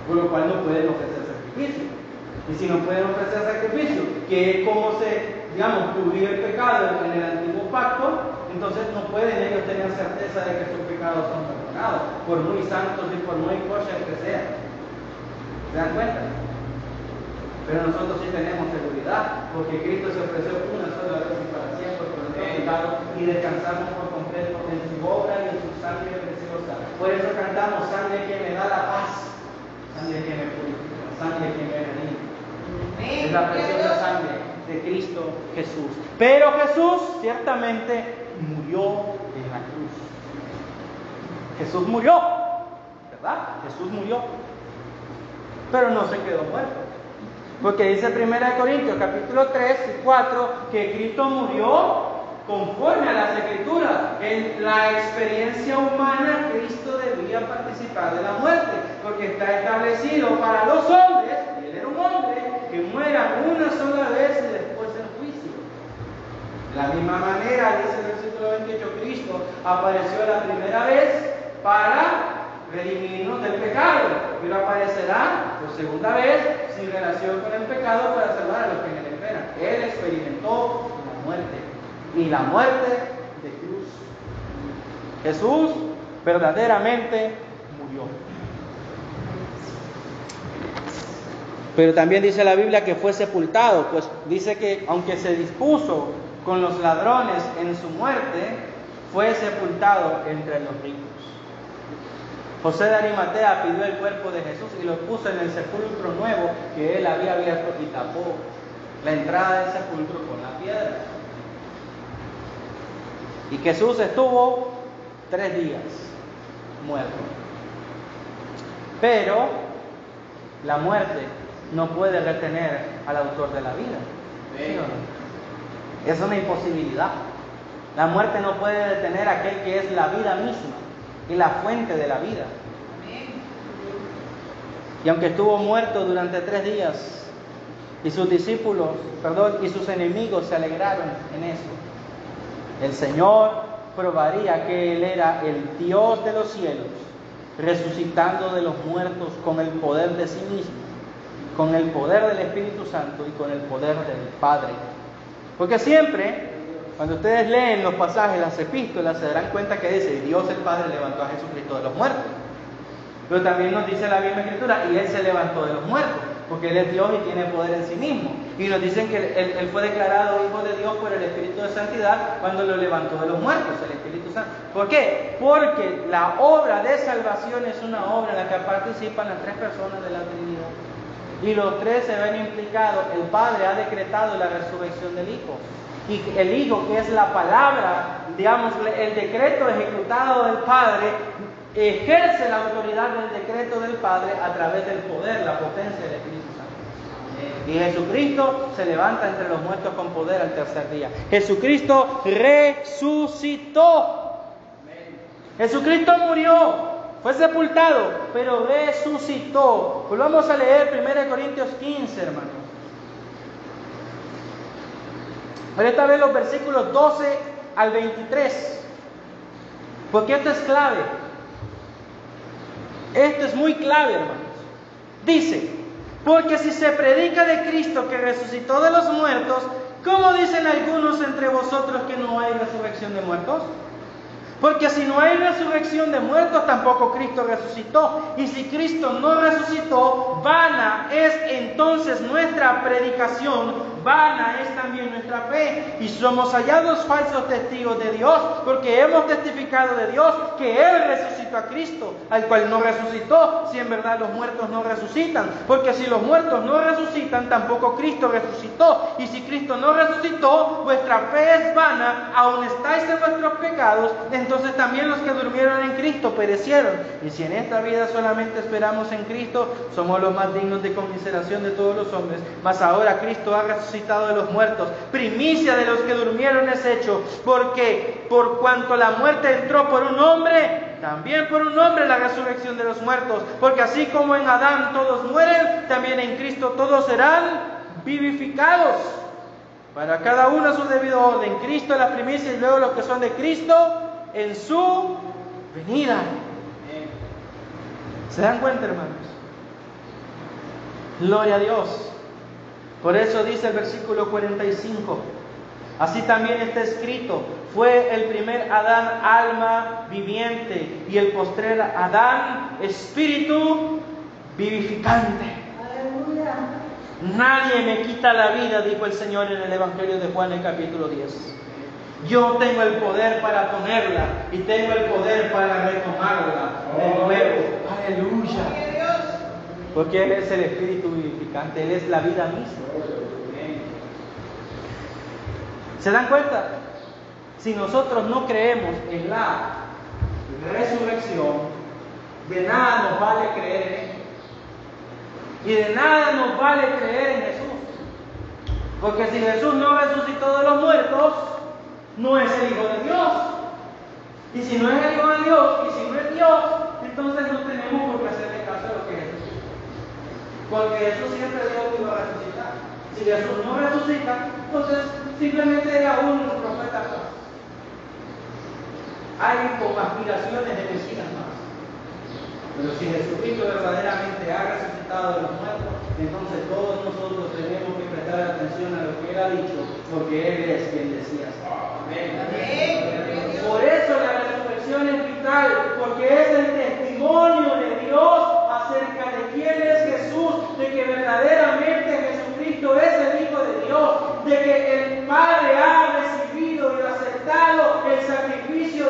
Por lo cual no pueden ofrecer sacrificio. Y si no pueden ofrecer sacrificio, que es como se, cubrió el pecado en el antiguo pacto, entonces no pueden ellos tener certeza de que sus pecados son perdonados, por muy santos y por muy kosher que sean. ¿Se dan cuenta? Pero nosotros sí tenemos seguridad, porque Cristo se ofreció una sola vez y para siempre por nuestros pecados, y descansamos por completo en su obra y en su sangre preciosa. Por eso cantamos, sangre que me da la paz, sangre que me purifica, sangre que me redime. Es la preciosa sangre de Cristo Jesús. Pero Jesús ciertamente murió en la cruz. Jesús murió, ¿verdad? Jesús murió, pero no se quedó muerto, porque dice 1 Corintios capítulo 3 y 4 que Cristo murió conforme a las Escrituras. En la experiencia humana, Cristo debía participar de la muerte, porque está establecido para los hombres, y Él era un hombre, que mueran una sola vez y después el juicio. De la misma manera, dice el versículo 28, Cristo apareció la primera vez para redimirnos del pecado, pero aparecerá por segunda vez sin relación con el pecado para salvar a los que en él esperan. Él experimentó la muerte, y la muerte de cruz. Jesús verdaderamente murió. Pero también dice la Biblia que fue sepultado, pues dice que aunque se dispuso con los ladrones en su muerte, fue sepultado entre los ricos. José de Arimatea pidió el cuerpo de Jesús y lo puso en el sepulcro nuevo que él había abierto y tapó la entrada del sepulcro con la piedra. Y Jesús estuvo 3 días muerto. Pero la muerte no puede retener al autor de la vida. ¿Sí o no? Es una imposibilidad. La muerte no puede detener a aquel que es la vida misma y la fuente de la vida. Y aunque estuvo muerto durante 3 días, y sus discípulos, y sus enemigos se alegraron en eso, el Señor probaría que Él era el Dios de los cielos, resucitando de los muertos con el poder de sí mismo, con el poder del Espíritu Santo y con el poder del Padre. Porque siempre, cuando ustedes leen los pasajes, las epístolas, se darán cuenta que dice, Dios el Padre levantó a Jesucristo de los muertos. Pero también nos dice la misma Escritura, y Él se levantó de los muertos, porque Él es Dios y tiene poder en sí mismo. Y nos dicen que Él fue declarado Hijo de Dios por el Espíritu de Santidad cuando lo levantó de los muertos, el Espíritu Santo. ¿Por qué? Porque la obra de salvación es una obra en la que participan las 3 personas de la Trinidad. Y los 3 se ven implicados. El Padre ha decretado la resurrección del Hijo. Y el Hijo, que es la palabra, digamos, el decreto ejecutado del Padre, ejerce la autoridad del decreto del Padre a través del poder, la potencia del Espíritu Santo. Y Jesucristo se levanta entre los muertos con poder al 3er día. Jesucristo resucitó. Jesucristo murió, fue sepultado, pero resucitó. Volvamos a leer 1 Corintios 15, hermanos. Pero esta vez los versículos 12 al 23. Porque esto es clave. Esto es muy clave, hermanos. Dice, porque si se predica de Cristo que resucitó de los muertos, ¿cómo dicen algunos entre vosotros que no hay resurrección de muertos? Porque si no hay resurrección de muertos, tampoco Cristo resucitó. Y si Cristo no resucitó, vana es entonces nuestra predicación, vana es también nuestra fe. Y somos hallados falsos testigos de Dios, porque hemos testificado de Dios que Él resucitó a Cristo, al cual no resucitó, si en verdad los muertos no resucitan. Porque si los muertos no resucitan, tampoco Cristo resucitó. Y si Cristo no resucitó, vuestra fe es vana, aún estáis en vuestros pecados. Entonces también los que durmieron en Cristo perecieron. Y si en esta vida solamente esperamos en Cristo, somos los más dignos de conmiseración de todos los hombres. Mas ahora Cristo ha resucitado de los muertos, primicia de los que durmieron es hecho. Porque por cuanto la muerte entró por un hombre, también por un hombre la resurrección de los muertos. Porque así como en Adán todos mueren, también en Cristo todos serán vivificados. Para cada uno a su debido orden. Cristo es la primicia y luego los que son de Cristo en su venida. ¿Se dan cuenta, hermanos? Gloria a Dios. Por eso dice el versículo 45. Así también está escrito: fue el primer Adán alma viviente y el postrer Adán espíritu vivificante. Aleluya. Nadie me quita la vida, dijo el Señor en el Evangelio de Juan, en el capítulo 10. Yo tengo el poder para ponerla y tengo el poder para retomarla de nuevo. Aleluya. Porque Él es el Espíritu vivificante, Él es la vida misma. ¿Se dan cuenta? Si nosotros no creemos en la resurrección, de nada nos vale creer en Él. Y de nada nos vale creer en Jesús. Porque si Jesús no resucitó de los muertos, no es el Hijo de Dios. Y si no es el Hijo de Dios, y si no es Dios, entonces no tenemos por qué hacerle caso a lo que Jesús dijo. Porque Jesús siempre dijo que iba a resucitar. Si Jesús no resucita, entonces simplemente era un profeta más. Alguien con aspiraciones de Mesías más. Pero si Jesucristo verdaderamente ha resucitado de los muertos, entonces todos nosotros tenemos que prestar atención a lo que Él ha dicho, porque Él es quien decía. Amén. Por eso la resurrección es vital, porque es el testimonio de Dios acerca de quién es Jesús, de que verdaderamente Jesucristo es el Hijo de Dios, de que el Padre ha recibido y aceptado el sacrificio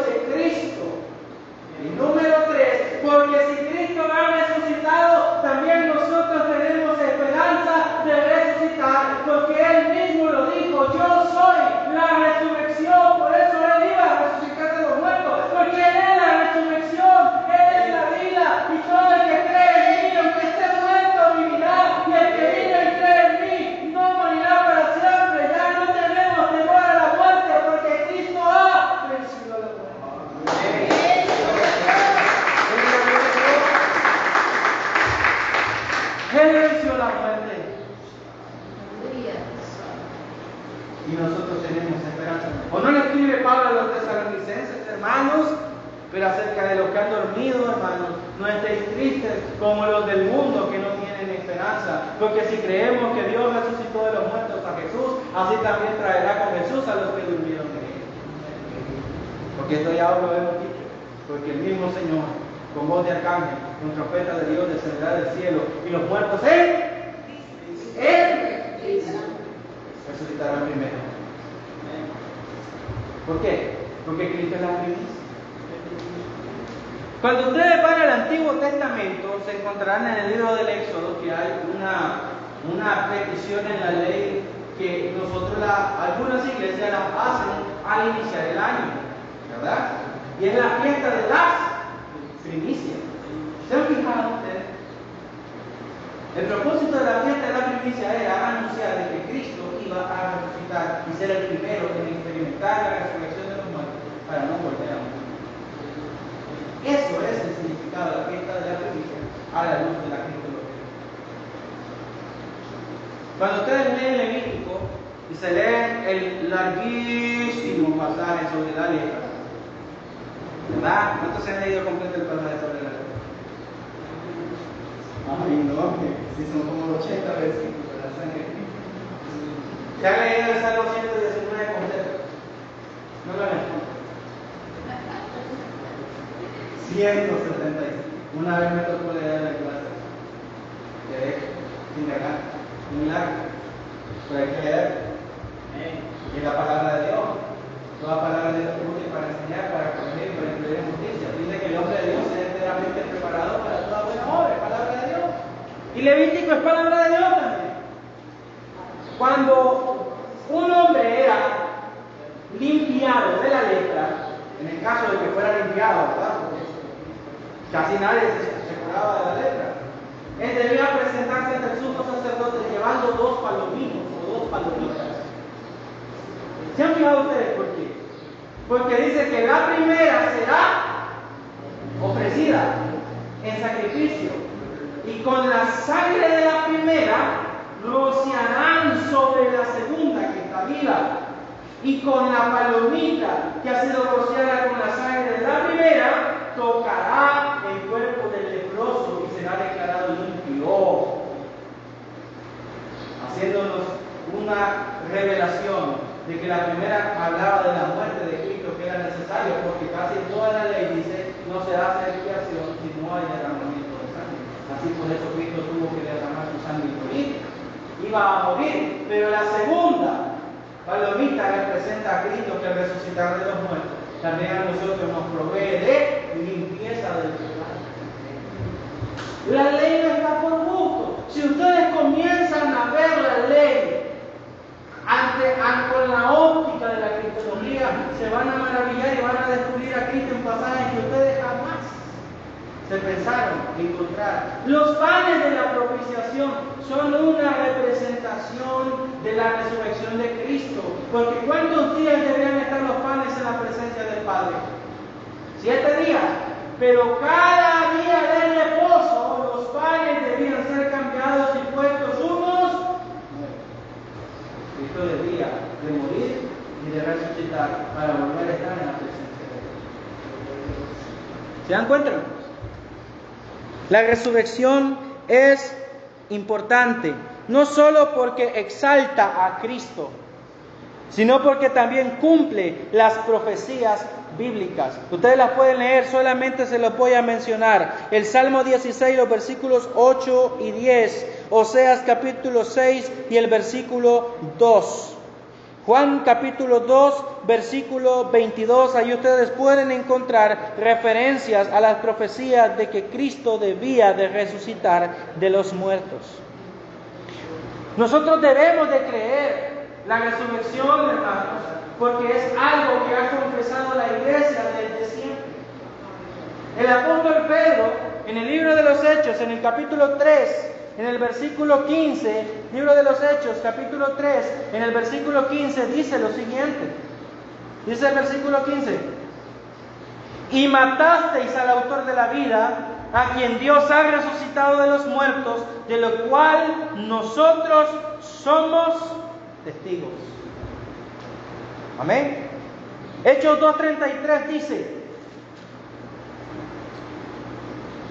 muerte. Y nosotros tenemos esperanza. ¿O no le escribe Pablo a los tesalonicenses, hermanos? Pero acerca de los que han dormido, hermanos, no estéis tristes como los del mundo que no tienen esperanza. Porque si creemos que Dios resucitó de los muertos a Jesús, así también traerá con Jesús a los que durmieron en él. Porque esto ya os lo hemos dicho. Porque el mismo Señor, con voz de arcángel, con trompeta de Dios, descenderá del cielo, y los muertos resucitarán primero. ¿Por qué? Porque Cristo es la primicia. Cuando ustedes van al Antiguo Testamento, se encontrarán en el libro del Éxodo que hay una petición en la ley que algunas iglesias las hacen al iniciar el año, ¿verdad? Y es la fiesta de las primicias. ¿Se han fijado ustedes? El propósito de la fiesta de la primicia era anunciar de que Cristo iba a resucitar y ser el primero en experimentar la resurrección de los muertos para no volver a morir. Eso es el significado de la fiesta de la primicia a la luz de la cristología. Cuando ustedes leen Levítico y se leen el larguísimo pasaje sobre la lepra, ¿verdad? ¿Cuántos se han leído completo el pasaje sobre la lepra? Ay, no, si son como 80 versículos de la sangre. ¿Se han leído el Salmo 119 completo? No lo han leído. 175. Una vez me tocó leer la clase. Quedé sin ganar. Un milagro. Pero hay que leer. Es la palabra de Dios. Toda palabra de Dios es útil para enseñar, para corregir, para instruir en justicia. Dice que el hombre de Dios es enteramente preparado para toda buena obra. Es palabra de Dios. Y Levítico es palabra de Dios también. Cuando un hombre era limpiado de la lepra, en el caso de que fuera limpiado, ¿verdad? Porque casi nadie se curaba de la lepra, él debía presentarse ante el sumo sacerdote llevando 2 palominos o 2 palomitas. ¿Se han fijado ustedes por qué? Porque dice que la primera será ofrecida en sacrificio, y con la sangre de la primera rociarán sobre la segunda que está viva, y con la palomita que ha sido rociada con la sangre de la primera tocará el cuerpo del leproso y será declarado limpio, haciéndonos una revelación de que la primera hablaba de la muerte de Cristo, que era necesario, porque casi toda la ley dice no se hace expiación si no hay derramamiento de sangre. Así por eso Cristo tuvo que derramar su sangre y morir. Iba a morir, pero la segunda palomita representa a Cristo, que al resucitar de los muertos también a nosotros nos provee de limpieza del pecado. La ley no está por gusto. Si ustedes comienzan a ver la ley con la óptica de la cristología, se van a maravillar y van a descubrir a Cristo en pasajes que ustedes jamás se pensaron encontrar. Los panes de la propiciación son una representación de la resurrección de Cristo. Porque ¿cuántos días debían estar los panes en la presencia del Padre? 7 días. Pero cada día de reposo los panes debían ser cambiados y puestos unos nuevos. Cristo debía de morir y de resucitar para volver a estar en la presencia de Dios. ¿Se dan cuenta? La resurrección es importante, no solo porque exalta a Cristo, sino porque también cumple las profecías bíblicas. Ustedes las pueden leer, solamente se los voy a mencionar. El Salmo 16, los versículos 8 y 10, Oseas capítulo 6 y el versículo 2. Juan capítulo 2, versículo 22, ahí ustedes pueden encontrar referencias a las profecías de que Cristo debía de resucitar de los muertos. Nosotros debemos de creer la resurrección, hermanos, porque es algo que ha confesado la iglesia desde siempre. El apóstol Pedro, en el libro de los Hechos, en el capítulo 3, en el versículo 15, libro de los Hechos, capítulo 3, en el versículo 15, dice lo siguiente. Dice el versículo 15: y matasteis al autor de la vida, a quien Dios ha resucitado de los muertos, de lo cual nosotros somos testigos. Amén. Hechos 2:33 dice: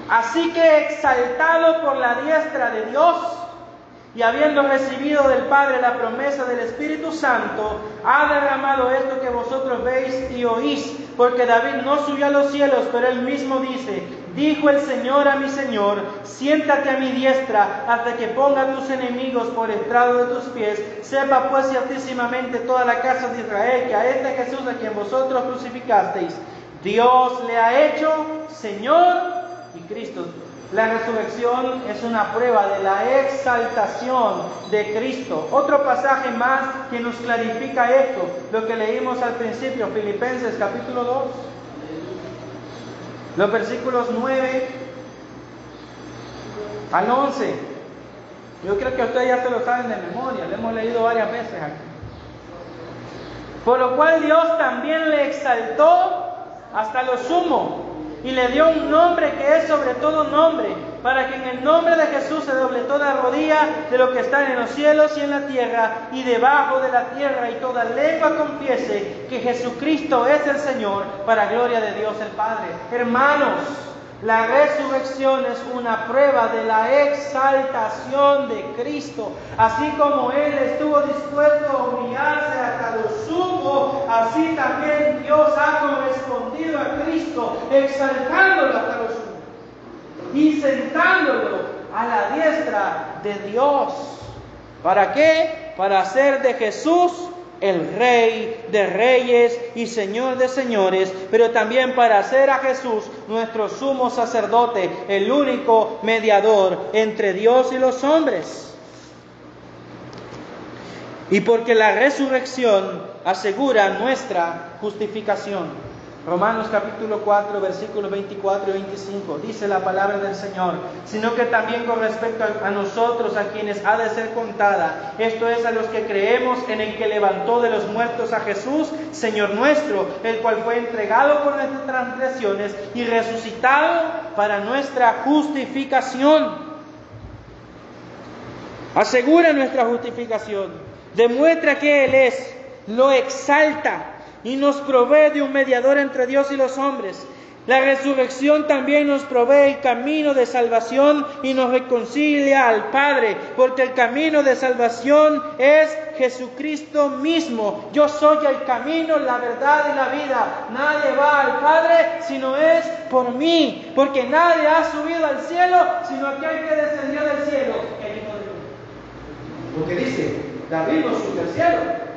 así que exaltado por la diestra de Dios, y habiendo recibido del Padre la promesa del Espíritu Santo, ha derramado esto que vosotros veis y oís. Porque David no subió a los cielos, pero él mismo dice: dijo el Señor a mi Señor, siéntate a mi diestra, hasta que ponga tus enemigos por estrado de tus pies. Sepa pues ciertísimamente toda la casa de Israel, que a este Jesús a quien vosotros crucificasteis, Dios le ha hecho Señor y Cristo. La resurrección es una prueba de la exaltación de Cristo. Otro pasaje más que nos clarifica esto, lo que leímos al principio, Filipenses capítulo 2, los versículos 9 al 11. Yo creo que ustedes ya se lo saben de memoria, lo hemos leído varias veces aquí. Por lo cual Dios también le exaltó hasta lo sumo, y le dio un nombre que es sobre todo nombre, para que en el nombre de Jesús se doble toda rodilla de lo que está en los cielos y en la tierra y debajo de la tierra, y toda lengua confiese que Jesucristo es el Señor, para gloria de Dios el Padre. Hermanos, la resurrección es una prueba de la exaltación de Cristo. Así como Él estuvo dispuesto a humillarse hasta lo sumo, así también Dios ha correspondido a Cristo, exaltándolo hasta lo sumo y sentándolo a la diestra de Dios. ¿Para qué? Para hacer de Jesús el Rey de reyes y Señor de señores, pero también para hacer a Jesús nuestro sumo sacerdote, el único mediador entre Dios y los hombres. Y porque la resurrección asegura nuestra justificación. Romanos capítulo 4, versículos 24 y 25, dice la palabra del Señor: sino que también con respecto a nosotros, a quienes ha de ser contada, esto es, a los que creemos en el que levantó de los muertos a Jesús, Señor nuestro, el cual fue entregado por nuestras transgresiones y resucitado para nuestra justificación. Asegura nuestra justificación, demuestra que Él es, lo exalta y nos provee de un mediador entre Dios y los hombres. La resurrección también nos provee el camino de salvación y nos reconcilia al Padre, porque el camino de salvación es Jesucristo mismo. Yo soy el camino, la verdad y la vida. Nadie va al Padre si no es por mí, porque nadie ha subido al cielo sino aquel que descendió del cielo, el Hijo de Dios. Porque dice, David no subió al cielo,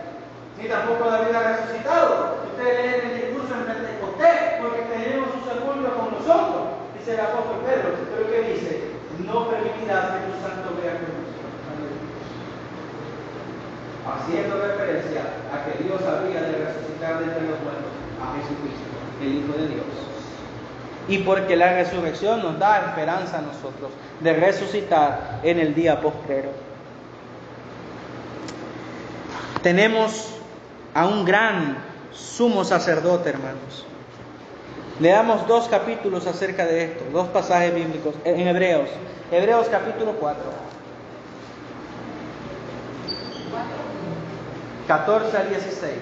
ni tampoco David ha resucitado. Ustedes leen el discurso en Pentecostés, porque tenemos su sepulcro con nosotros, dice el apóstol Pedro. Pero ¿qué dice? No permitirás que tu santo vea con nosotros. Haciendo referencia a que Dios habría de resucitar de entre los muertos a Jesucristo, el Hijo de Dios. Y porque la resurrección nos da esperanza a nosotros de resucitar en el día postrero. Tenemos a un gran sumo sacerdote, hermanos. Leamos 2 capítulos acerca de esto, 2 pasajes bíblicos en Hebreos capítulo 4, 14 al 16.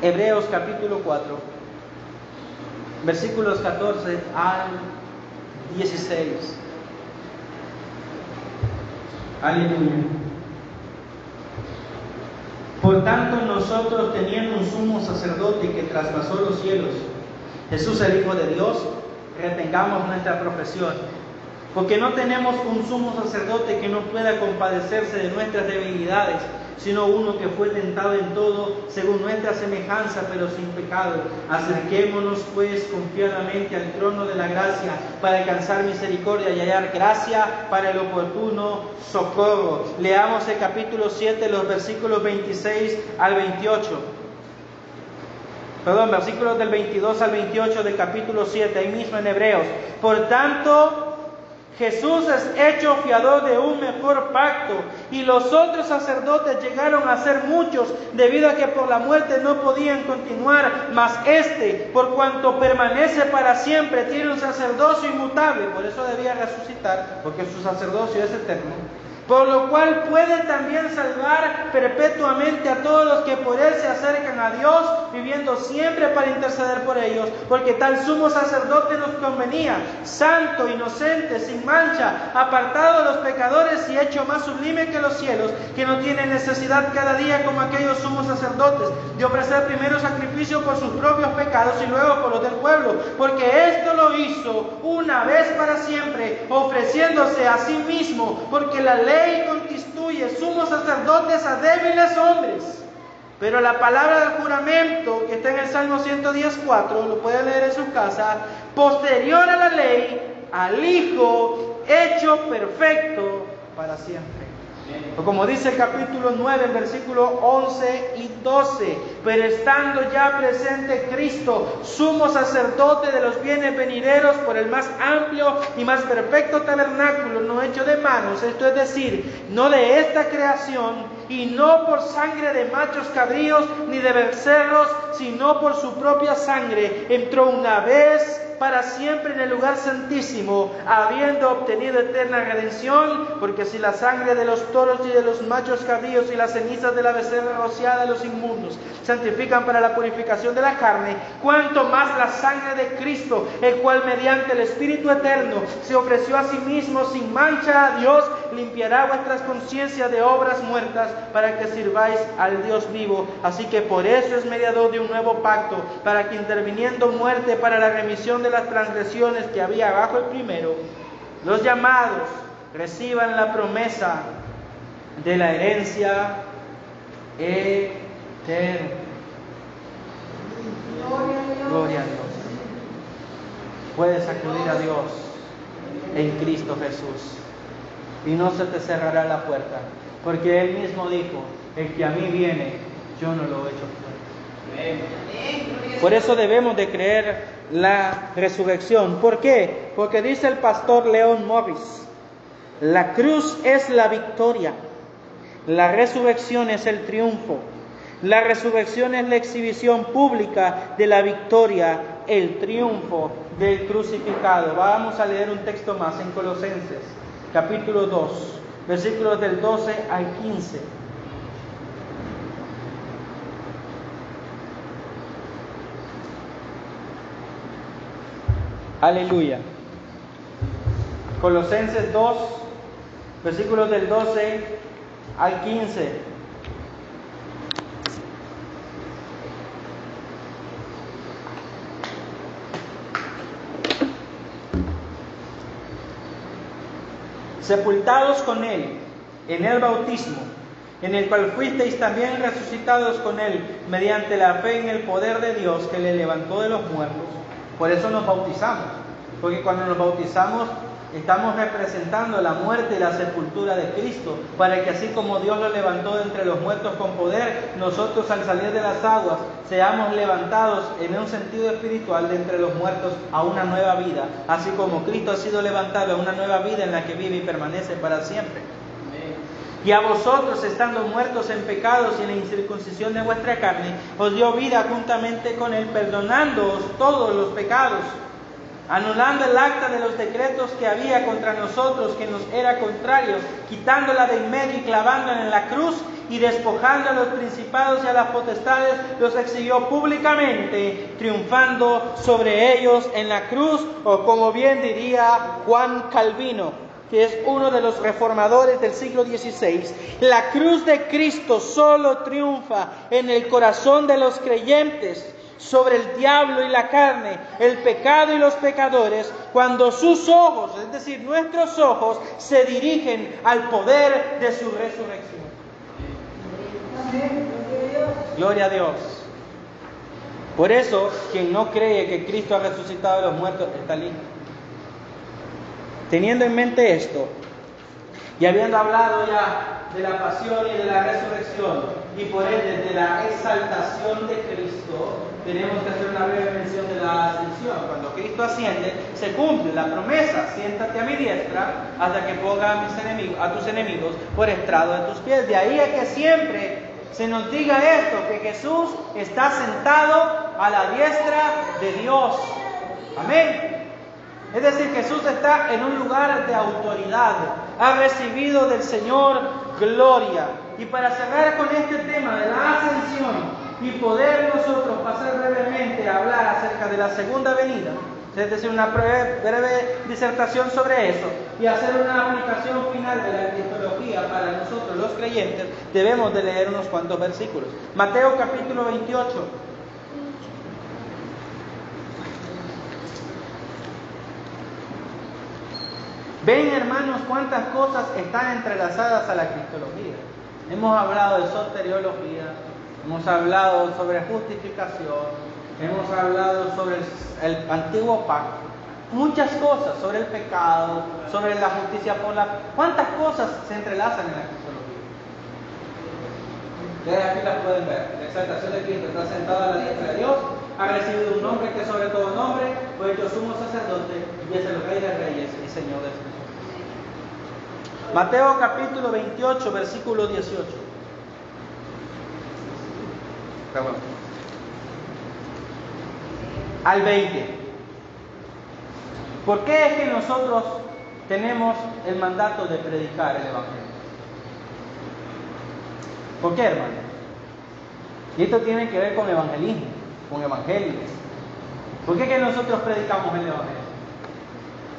Hebreos capítulo 4, versículos 14 al 16. Aleluya. Por tanto, nosotros, teniendo un sumo sacerdote que traspasó los cielos, Jesús el Hijo de Dios, retengamos nuestra profesión. Porque no tenemos un sumo sacerdote que no pueda compadecerse de nuestras debilidades, sino uno que fue tentado en todo según nuestra semejanza, pero sin pecado. Acerquémonos pues confiadamente al trono de la gracia, para alcanzar misericordia y hallar gracia para el oportuno socorro. Leamos el capítulo 7, los versículos 26 al 28. Versículos del 22 al 28 del capítulo 7, ahí mismo en Hebreos. Por tanto, Jesús es hecho fiador de un mejor pacto, y los otros sacerdotes llegaron a ser muchos, debido a que por la muerte no podían continuar, mas este, por cuanto permanece para siempre, tiene un sacerdocio inmutable, por eso debía resucitar, porque su sacerdocio es eterno, por lo cual puede también salvar perpetuamente a todos los que por él se acercan a Dios, viviendo siempre para interceder por ellos, porque tal sumo sacerdote nos convenía, santo, inocente, sin mancha, apartado de los pecadores y hecho más sublime que los cielos, que no tiene necesidad cada día como aquellos sumos sacerdotes de ofrecer primero sacrificio por sus propios pecados y luego por los del pueblo, porque esto lo hizo una vez para siempre, ofreciéndose a sí mismo, porque la ley constituye sumos sacerdotes a débiles hombres. Pero la palabra del juramento, que está en el Salmo 114, lo pueden leer en su casa, posterior a la ley, al Hijo hecho perfecto para siempre. O como dice el capítulo 9, versículos 11 y 12, pero estando ya presente Cristo, sumo sacerdote de los bienes venideros, por el más amplio y más perfecto tabernáculo, no hecho de manos, esto es decir, no de esta creación, y no por sangre de machos cabríos ni de becerros, sino por su propia sangre, entró una vez para siempre en el lugar santísimo, habiendo obtenido eterna redención, porque si la sangre de los toros y de los machos cabríos y las cenizas de la becerra rociada de los inmundos santifican para la purificación de la carne, cuanto más la sangre de Cristo, el cual mediante el Espíritu eterno se ofreció a sí mismo sin mancha a Dios, limpiará vuestras conciencias de obras muertas para que sirváis al Dios vivo. Así que por eso es mediador de un nuevo pacto, para que interviniendo muerte para la remisión de las transgresiones que había bajo el primero, los llamados reciban la promesa de la herencia eterna. Gloria a Dios. Puedes acudir a Dios en Cristo Jesús y no se te cerrará la puerta, porque Él mismo dijo: el que a mí viene, yo no lo echo fuera. Por eso debemos de creer la resurrección. ¿Por qué? Porque dice el pastor Leon Morris: la cruz es la victoria, la resurrección es el triunfo. La resurrección es la exhibición pública de la victoria, el triunfo del crucificado. Vamos a leer un texto más en Colosenses, capítulo 2, versículos del 12 al 15. Aleluya. Colosenses 2, versículos del 12 al 15. Sepultados con Él en el bautismo, en el cual fuisteis también resucitados con Él, mediante la fe en el poder de Dios que le levantó de los muertos. Por eso nos bautizamos, porque cuando nos bautizamos estamos representando la muerte y la sepultura de Cristo, para que así como Dios lo levantó de entre los muertos con poder, nosotros al salir de las aguas seamos levantados en un sentido espiritual de entre los muertos a una nueva vida, así como Cristo ha sido levantado a una nueva vida en la que vive y permanece para siempre. Y a vosotros, estando muertos en pecados y en la incircuncisión de vuestra carne, os dio vida juntamente con Él, perdonándoos todos los pecados, anulando el acta de los decretos que había contra nosotros, que nos era contrario, quitándola de en medio y clavándola en la cruz, y despojando a los principados y a las potestades, los exhibió públicamente, triunfando sobre ellos en la cruz, o como bien diría Juan Calvino, que es uno de los reformadores del siglo XVI, la cruz de Cristo solo triunfa en el corazón de los creyentes sobre el diablo y la carne, el pecado y los pecadores, cuando sus ojos, es decir, nuestros ojos, se dirigen al poder de su resurrección. Gloria a Dios. Por eso, quien no cree que Cristo ha resucitado de los muertos está listo. Teniendo en mente esto, y habiendo hablado ya de la pasión y de la resurrección, y por ende de la exaltación de Cristo, tenemos que hacer una breve mención de la ascensión. Cuando Cristo asciende, se cumple la promesa: siéntate a mi diestra hasta que ponga a tus enemigos por estrado de tus pies. De ahí a que siempre se nos diga esto, que Jesús está sentado a la diestra de Dios. Amén. Es decir, Jesús está en un lugar de autoridad, ha recibido del Señor gloria. Y para cerrar con este tema de la ascensión y poder nosotros pasar brevemente a hablar acerca de la segunda venida, es decir, una breve disertación sobre eso y hacer una aplicación final de la cristología para nosotros los creyentes, debemos de leer unos cuantos versículos. Mateo capítulo 28. Ven, hermanos, cuántas cosas están entrelazadas a la cristología. Hemos hablado de soteriología, hemos hablado sobre justificación, hemos hablado sobre el antiguo pacto, muchas cosas, sobre el pecado, sobre la justicia por la... ¿Cuántas cosas se entrelazan en la cristología? Ustedes aquí las pueden ver. La exaltación de Cristo, está sentado a la diestra de Dios, ha recibido un nombre que sobre todo nombre, fue hecho sumo sacerdote y es el Rey de Reyes y Señor de Señores. Mateo capítulo 28, versículo 18. Perdón. Al 20. ¿Por qué es que nosotros tenemos el mandato de predicar el Evangelio? ¿Por qué, hermano? Y esto tiene que ver con evangelismo, con evangelios. ¿Por qué es que nosotros predicamos el Evangelio?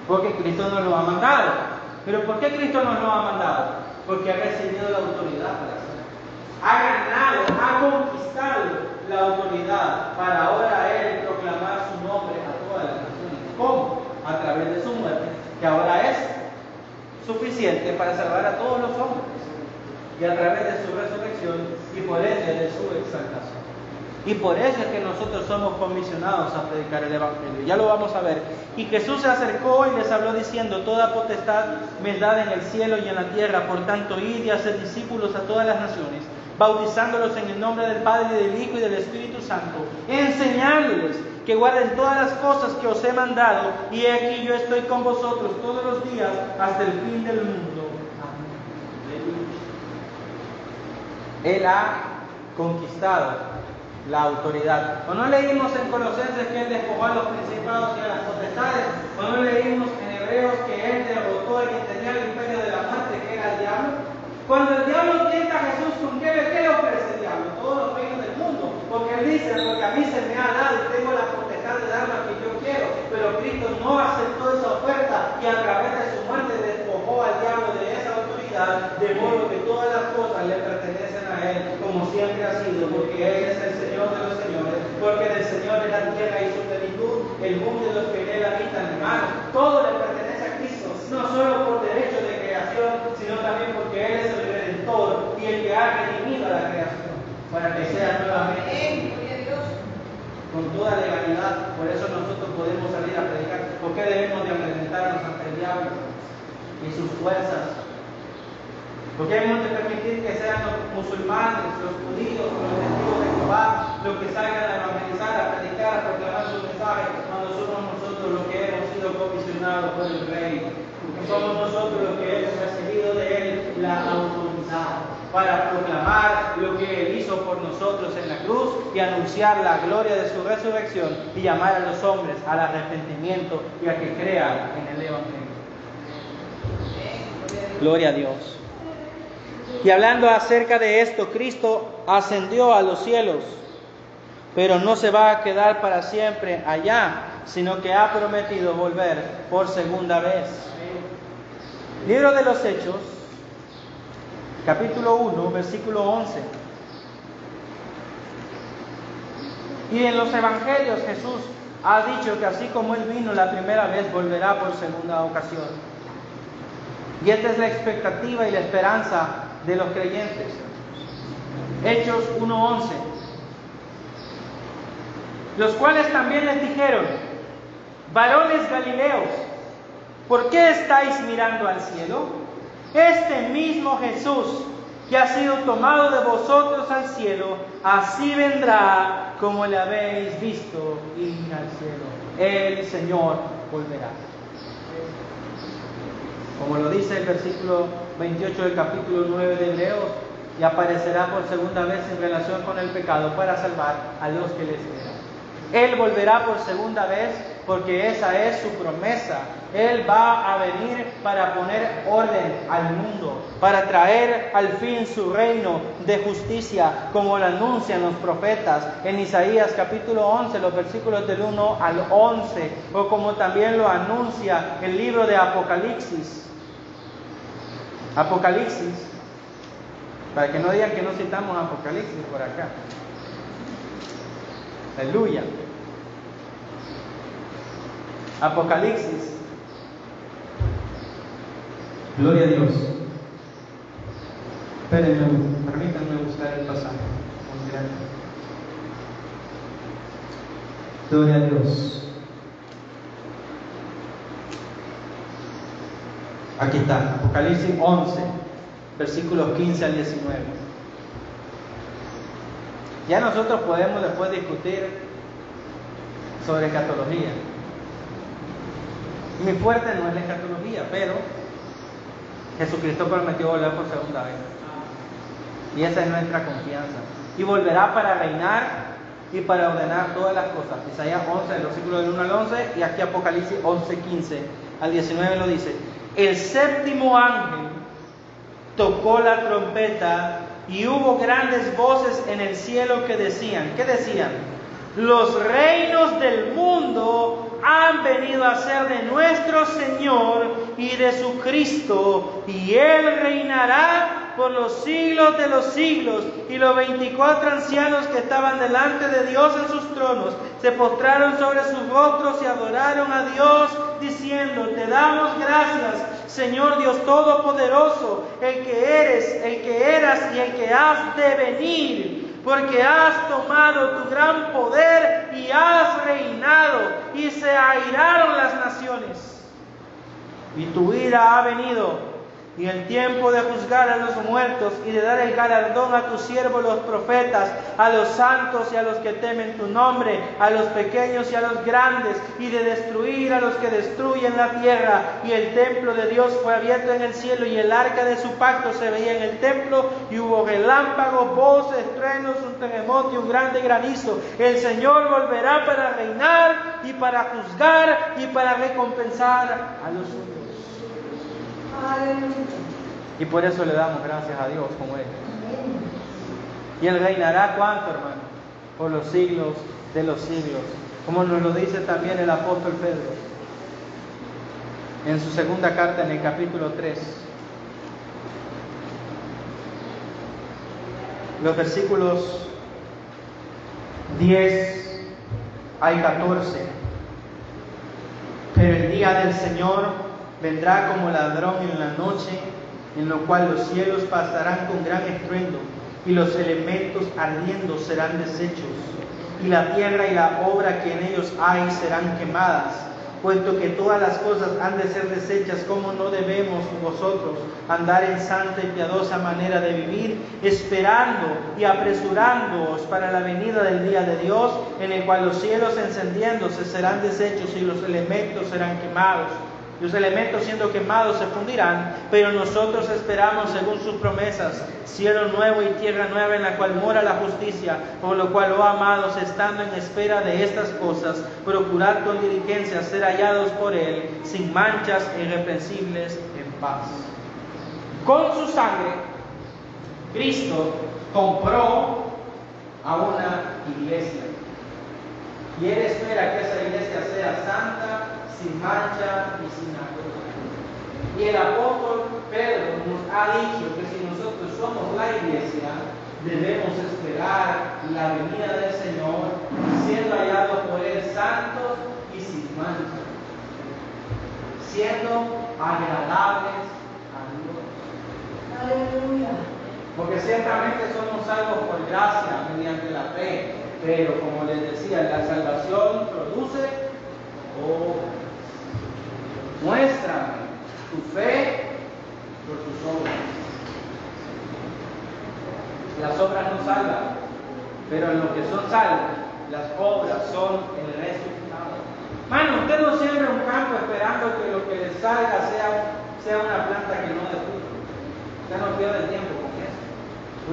Porque Cristo nos lo ha mandado. ¿Pero por qué Cristo nos lo ha mandado? Porque ha recibido la autoridad para hacerlo. Ha ganado, ha conquistado la autoridad para ahora Él proclamar su nombre a todas las naciones. ¿Cómo? A través de su muerte, que ahora es suficiente para salvar a todos los hombres, y a través de su resurrección y por ende de su exaltación. Y por eso es que nosotros somos comisionados a predicar el Evangelio. Ya lo vamos a ver. Y Jesús se acercó y les habló diciendo: toda potestad me es dada en el cielo y en la tierra. Por tanto, id y haced discípulos a todas las naciones, bautizándolos en el nombre del Padre, y del Hijo y del Espíritu Santo, enseñándoles que guarden todas las cosas que os he mandado. Y he aquí, yo estoy con vosotros todos los días hasta el fin del mundo. Amén. Él ha conquistado la autoridad. ¿O no leímos en Colosenses que Él despojó a los principados y a las potestades? ¿O no leímos en Hebreos que Él derrotó al que tenía el imperio de la muerte, que era el diablo? Cuando el diablo tienta a Jesús, ¿con qué le ofrece el diablo? Todos los reinos del mundo. Porque Él dice: porque a mí se me ha dado y tengo la potestad de dar lo que yo quiero. Pero Cristo no aceptó esa oferta y a través de su muerte despojó al diablo de esa autoridad, de modo que todas las cosas le pertenecen a Él, como siempre ha sido, porque Él es el Señor de los señores, porque del Señor es la tierra y su plenitud, el mundo y los que en Él habitan. Hermanos, todo le pertenece a Cristo, no solo por derecho de creación, sino también porque Él es el Redentor y el que ha redimido a la creación, para que sea nuevamente con toda legalidad. Por eso nosotros podemos salir a predicar. ¿Por qué debemos de amedrentarnos ante el diablo y sus fuerzas? ¿Por qué hemos de permitir que sean los musulmanes, los judíos, los testigos de Jehová, los que salgan a evangelizar, a predicar, a proclamar su mensaje, cuando somos nosotros los que hemos sido comisionados por el Rey? Porque somos nosotros los que hemos recibido de Él la autoridad para proclamar lo que Él hizo por nosotros en la cruz y anunciar la gloria de su resurrección y llamar a los hombres al arrepentimiento y a que crean en el Evangelio. Gloria a Dios. Y hablando acerca de esto, Cristo ascendió a los cielos, pero no se va a quedar para siempre allá, sino que ha prometido volver por segunda vez. Libro de los Hechos, capítulo 1, versículo 11. Y en los evangelios Jesús ha dicho que así como Él vino la primera vez, volverá por segunda ocasión. Y esta es la expectativa y la esperanza de los creyentes. Hechos 1:11. Los cuales también les dijeron: varones galileos, ¿por qué estáis mirando al cielo? Este mismo Jesús, que ha sido tomado de vosotros al cielo, así vendrá como le habéis visto ir al cielo. El Señor volverá. Como lo dice el versículo 28 del capítulo 9 de Hebreos, y aparecerá por segunda vez en relación con el pecado para salvar a los que le esperan. Él volverá por segunda vez porque esa es su promesa. Él va a venir para poner orden al mundo, para traer al fin su reino de justicia, como lo anuncian los profetas en Isaías capítulo 11, los versículos del 1 al 11, o como también lo anuncia el libro de Apocalipsis. Apocalipsis, para que no digan que no citamos Apocalipsis por acá. Aleluya. Apocalipsis. Gloria a Dios. Espérenme, permítanme buscar el pasaje. Muy grande. Gloria a Dios. Aquí está, Apocalipsis 11, versículos 15 al 19. Ya nosotros podemos después discutir sobre escatología. Mi fuerte no es la escatología, pero Jesucristo prometió volver por segunda vez. Y esa es nuestra confianza. Y volverá para reinar y para ordenar todas las cosas. Isaías 11, el versículo del 1 al 11, y aquí Apocalipsis 11, 15 al 19 lo dice. El séptimo ángel tocó la trompeta y hubo grandes voces en el cielo que decían, ¿qué decían? Los reinos del mundo han venido a ser de nuestro Señor y de su Cristo, y Él reinará por los siglos de los siglos. Y los 24 ancianos que estaban delante de Dios en sus tronos se postraron sobre sus rostros y adoraron a Dios, diciendo: te damos gracias, Señor Dios Todopoderoso, el que eres, el que eras y el que has de venir, porque has tomado tu gran poder y has reinado, y se airaron las naciones. Y tu ira ha venido, y el tiempo de juzgar a los muertos y de dar el galardón a tus siervos los profetas, a los santos y a los que temen tu nombre, a los pequeños y a los grandes, y de destruir a los que destruyen la tierra. Y el templo de Dios fue abierto en el cielo, y el arca de su pacto se veía en el templo, y hubo relámpagos, voces, truenos, un terremoto y un grande granizo. El Señor volverá para reinar y para juzgar y para recompensar a los suyos. Y por eso le damos gracias a Dios como Él. Y Él reinará, ¿cuánto, hermano? Por los siglos de los siglos. Como nos lo dice también el apóstol Pedro en su segunda carta, en el capítulo 3. Los versículos 10 al 14. Pero el día del Señor vendrá como ladrón en la noche, en lo cual los cielos pasarán con gran estruendo, y los elementos ardiendo serán deshechos, y la tierra y la obra que en ellos hay serán quemadas. Puesto que todas las cosas han de ser deshechas, ¿cómo no debemos vosotros andar en santa y piadosa manera de vivir, esperando y apresurándoos para la venida del día de Dios, en el cual los cielos encendiéndose serán deshechos y los elementos serán quemados? Los elementos siendo quemados se fundirán, pero nosotros esperamos según sus promesas cielo nuevo y tierra nueva en la cual mora la justicia, por lo cual, oh amados, estando en espera de estas cosas, procurad con diligencia ser hallados por Él, sin manchas e irreprensibles en paz. Con su sangre, Cristo compró a una iglesia, y Él espera que esa iglesia sea santa, sin mancha y sin arruga. Y el apóstol Pedro nos ha dicho que si nosotros somos la iglesia, debemos esperar la venida del Señor, siendo hallados por Él santos y sin mancha, siendo agradables a Dios. Aleluya. Porque ciertamente somos salvos por gracia mediante la fe, pero como les decía, la salvación produce obras. Muéstrame tu fe por tus obras. obras no salvan, pero en lo que son salvas, las obras son el resultado. Mano, usted no siembra un campo esperando que lo que le salga sea una planta que no dé fruto. Usted no pierde el tiempo con eso.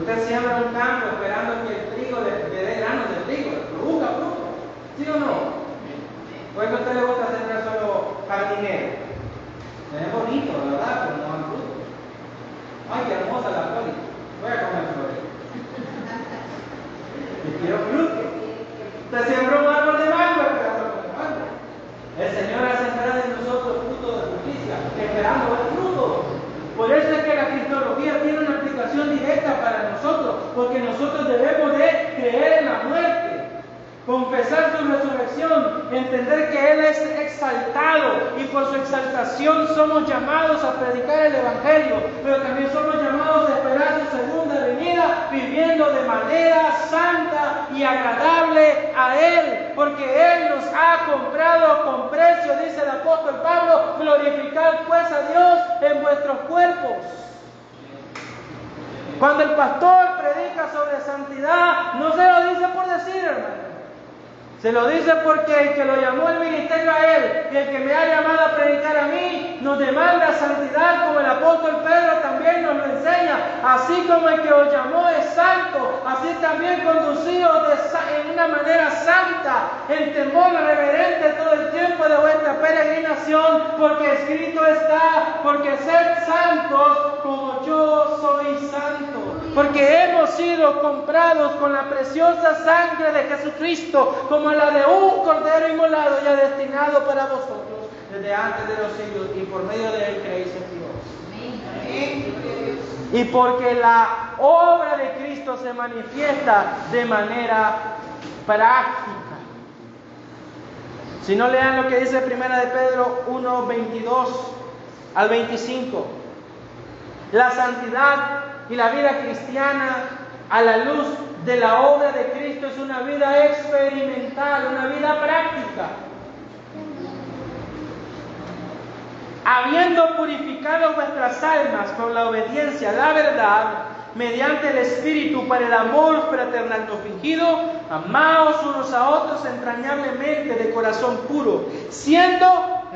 Usted siembra un campo esperando que el trigo le dé granos de trigo, produzca fruto. ¿Sí o no? Pues que a usted le gusta sembrar solo jardinero. Es bonito, ¿verdad? Pero no dan fruto. Ay, qué hermosa la flor. Voy a comer flores. Y quiero fruto. Usted siembra un árbol de mango esperando comer mango. El Señor ha sembrado en nosotros fruto de justicia, esperando el fruto. Por eso es que la cristología tiene una aplicación directa para nosotros, porque nosotros debemos de creer en la muerte, confesar su resurrección, entender que Él es exaltado y por su exaltación somos llamados a predicar el Evangelio, pero también somos llamados a esperar su segunda venida viviendo de manera santa y agradable a Él, porque Él nos ha comprado con precio, dice el apóstol Pablo, glorificad pues a Dios en vuestros cuerpos. Cuando el pastor predica sobre santidad, no se lo dice por decir, hermano. Se lo dice porque el que lo llamó el ministerio a él y el que me ha llamado a predicar a mí nos demanda santidad, como el apóstol Pedro también nos lo enseña. Así como el que os llamó es santo, así también conducidos en una manera santa, en temor reverente todo el tiempo de vuestra peregrinación, porque escrito está, porque sed santos como yo soy santo. Porque hemos sido comprados con la preciosa sangre de Jesucristo, como la de un cordero inmolado ya destinado para vosotros desde antes de los siglos, y por medio de él creéis en Dios. Y porque la obra de Cristo se manifiesta de manera práctica. Si no, lean lo que dice 1 de Pedro 1, 22 al 25. La santidad y la vida cristiana a la luz de la obra de Cristo es una vida experimental, una vida práctica. Habiendo purificado vuestras almas con la obediencia a la verdad, mediante el Espíritu para el amor fraternal no fingido, amaos unos a otros entrañablemente de corazón puro, siendo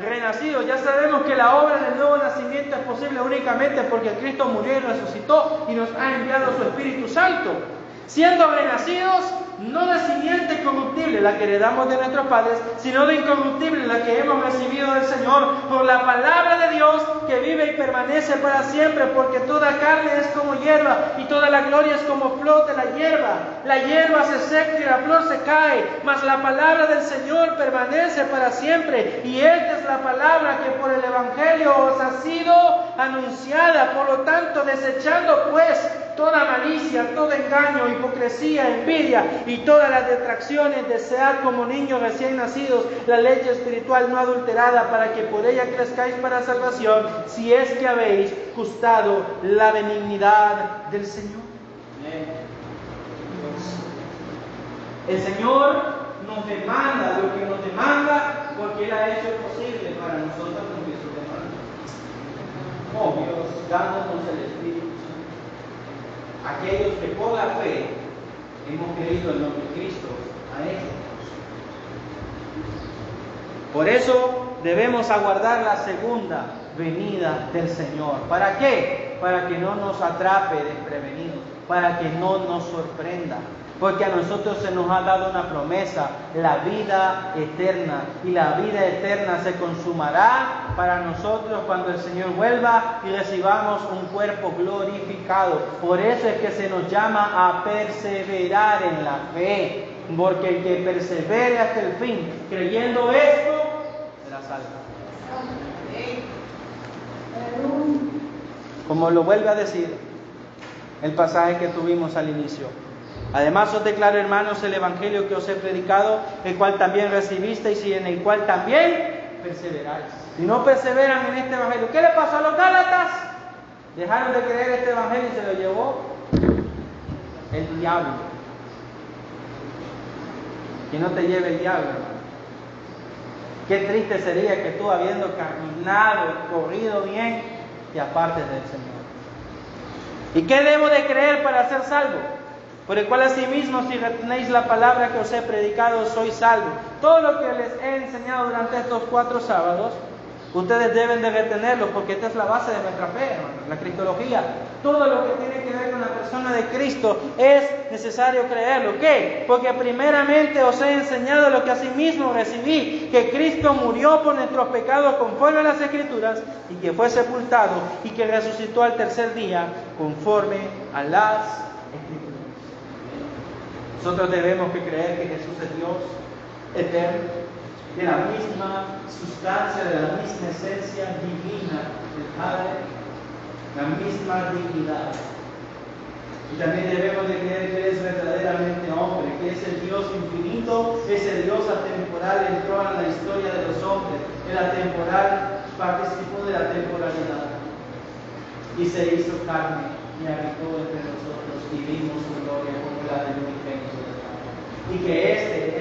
renacidos. Ya sabemos que la obra del nuevo nacimiento es posible únicamente porque Cristo murió y resucitó y nos ha enviado su Espíritu Santo. Siendo renacidos, no de simiente corruptible, la que heredamos de nuestros padres, sino de incorruptible, la que hemos recibido del Señor, por la palabra de Dios que vive y permanece para siempre, porque toda carne es como hierba, y toda la gloria es como flor de la hierba. La hierba se seca y la flor se cae, mas la palabra del Señor permanece para siempre. Y esta es la palabra que por el Evangelio os ha sido anunciada. Por lo tanto, desechando pues toda malicia, todo engaño, hipocresía, envidia y todas las detracciones, desead como niños recién nacidos la leche espiritual no adulterada, para que por ella crezcáis para salvación, si es que habéis gustado la benignidad del Señor. El Señor nos demanda lo que nos demanda, porque Él ha hecho posible para nosotros cumplir su demanda. Oh Dios, dándonos el Espíritu Santo. Aquellos que por la fe hemos creído en lo que Cristo ha hecho. Por eso debemos aguardar la segunda venida del Señor. ¿Para qué? Para que no nos atrape desprevenidos, para que no nos sorprenda. Porque a nosotros se nos ha dado una promesa, la vida eterna. Y la vida eterna se consumará para nosotros cuando el Señor vuelva y recibamos un cuerpo glorificado. Por eso es que se nos llama a perseverar en la fe. Porque el que persevere hasta el fin, creyendo esto, será salvo. Como lo vuelve a decir el pasaje que tuvimos al inicio. Además os declaro, hermanos, el evangelio que os he predicado, el cual también recibisteis y en el cual también perseveráis. Si no perseveran en este evangelio, ¿qué le pasó a los gálatas? Dejaron de creer este evangelio y se lo llevó el diablo. Que no te lleve el diablo, hermano. Qué triste sería que tú, habiendo caminado, corrido bien, te apartes del Señor. ¿Y qué debo de creer para ser salvo? por el cual asimismo si retenéis la palabra que os he predicado, sois salvos. Todo lo que les he enseñado durante estos 4 sábados, ustedes deben de retenerlo, porque esta es la base de nuestra fe, hermanos, la cristología. Todo lo que tiene que ver con la persona de Cristo es necesario creerlo. ¿Qué? Porque primeramente os he enseñado lo que asimismo recibí, que Cristo murió por nuestros pecados conforme a las Escrituras, y que fue sepultado, y que resucitó al tercer día conforme a las Escrituras. Nosotros debemos que creer que Jesús es Dios eterno, de la misma sustancia, de la misma esencia divina del Padre, la misma dignidad. Y también debemos de creer que es verdaderamente hombre, que es el Dios infinito, ese Dios atemporal entró en la historia de los hombres, el atemporal participó de la temporalidad y se hizo carne y habitó entre nosotros y vimos su gloria como la del unigénito del Padre. Y que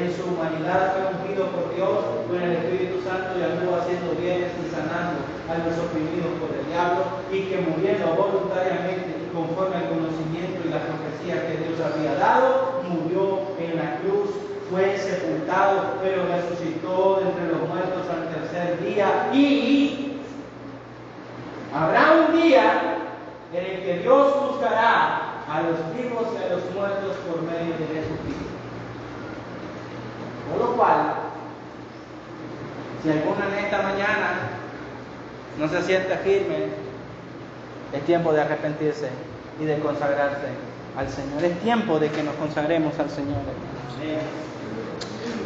en su humanidad fue ungido por Dios con el Espíritu Santo y anduvo haciendo bienes y sanando a los oprimidos por el diablo, y que muriendo voluntariamente conforme al conocimiento y la profecía que Dios había dado, murió en la cruz, fue sepultado, pero resucitó de entre los muertos al tercer día, y habrá un día en el que Dios juzgará a los vivos y a los muertos por medio de Jesucristo. Por lo cual, si alguno en esta mañana no se siente firme, es tiempo de arrepentirse y de consagrarse al Señor. Es tiempo de que nos consagremos al Señor.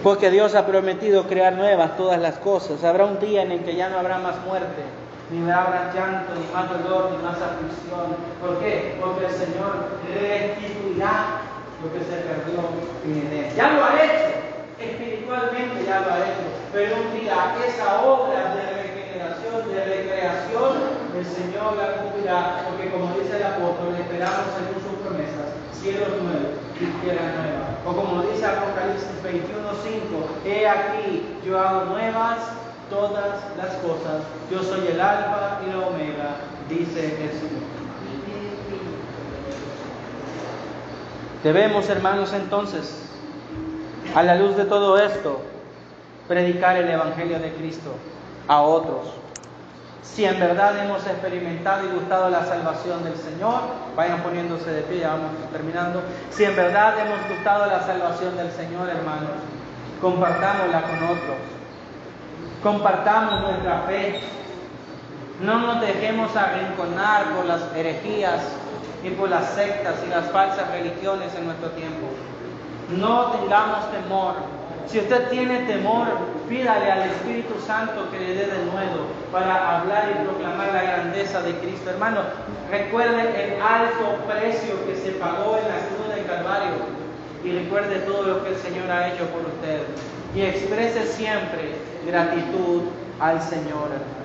Porque Dios ha prometido crear nuevas todas las cosas. Habrá un día en el que ya no habrá más muerte, ni habrá llanto, ni más dolor, ni más aflicción. ¿Por qué? Porque el Señor restituirá lo que se perdió en él. Ya lo ha hecho, espiritualmente ya lo ha hecho, pero un día esa obra de regeneración, de recreación, el Señor la cumplirá, porque como dice el apóstol, esperamos según sus promesas, cielos nuevos y tierra nueva. O como dice Apocalipsis 21:5, he aquí, yo hago nuevas todas las cosas, yo soy el alfa y la omega, dice el Señor. Debemos, hermanos, entonces, a la luz de todo esto, predicar el Evangelio de Cristo a otros. Si en verdad hemos experimentado y gustado la salvación del Señor, vayan poniéndose de pie, ya vamos terminando. Si en verdad hemos gustado la salvación del Señor, hermanos, compartámosla con otros. Compartamos nuestra fe. No nos dejemos arrinconar por las herejías y por las sectas y las falsas religiones en nuestro tiempo. No tengamos temor. Si usted tiene temor, pídale al Espíritu Santo que le dé de nuevo para hablar y proclamar la grandeza de Cristo. Hermano, recuerde el alto precio que se pagó en la cruz del Calvario y recuerde todo lo que el Señor ha hecho por usted. Y exprese siempre gratitud al Señor, hermano.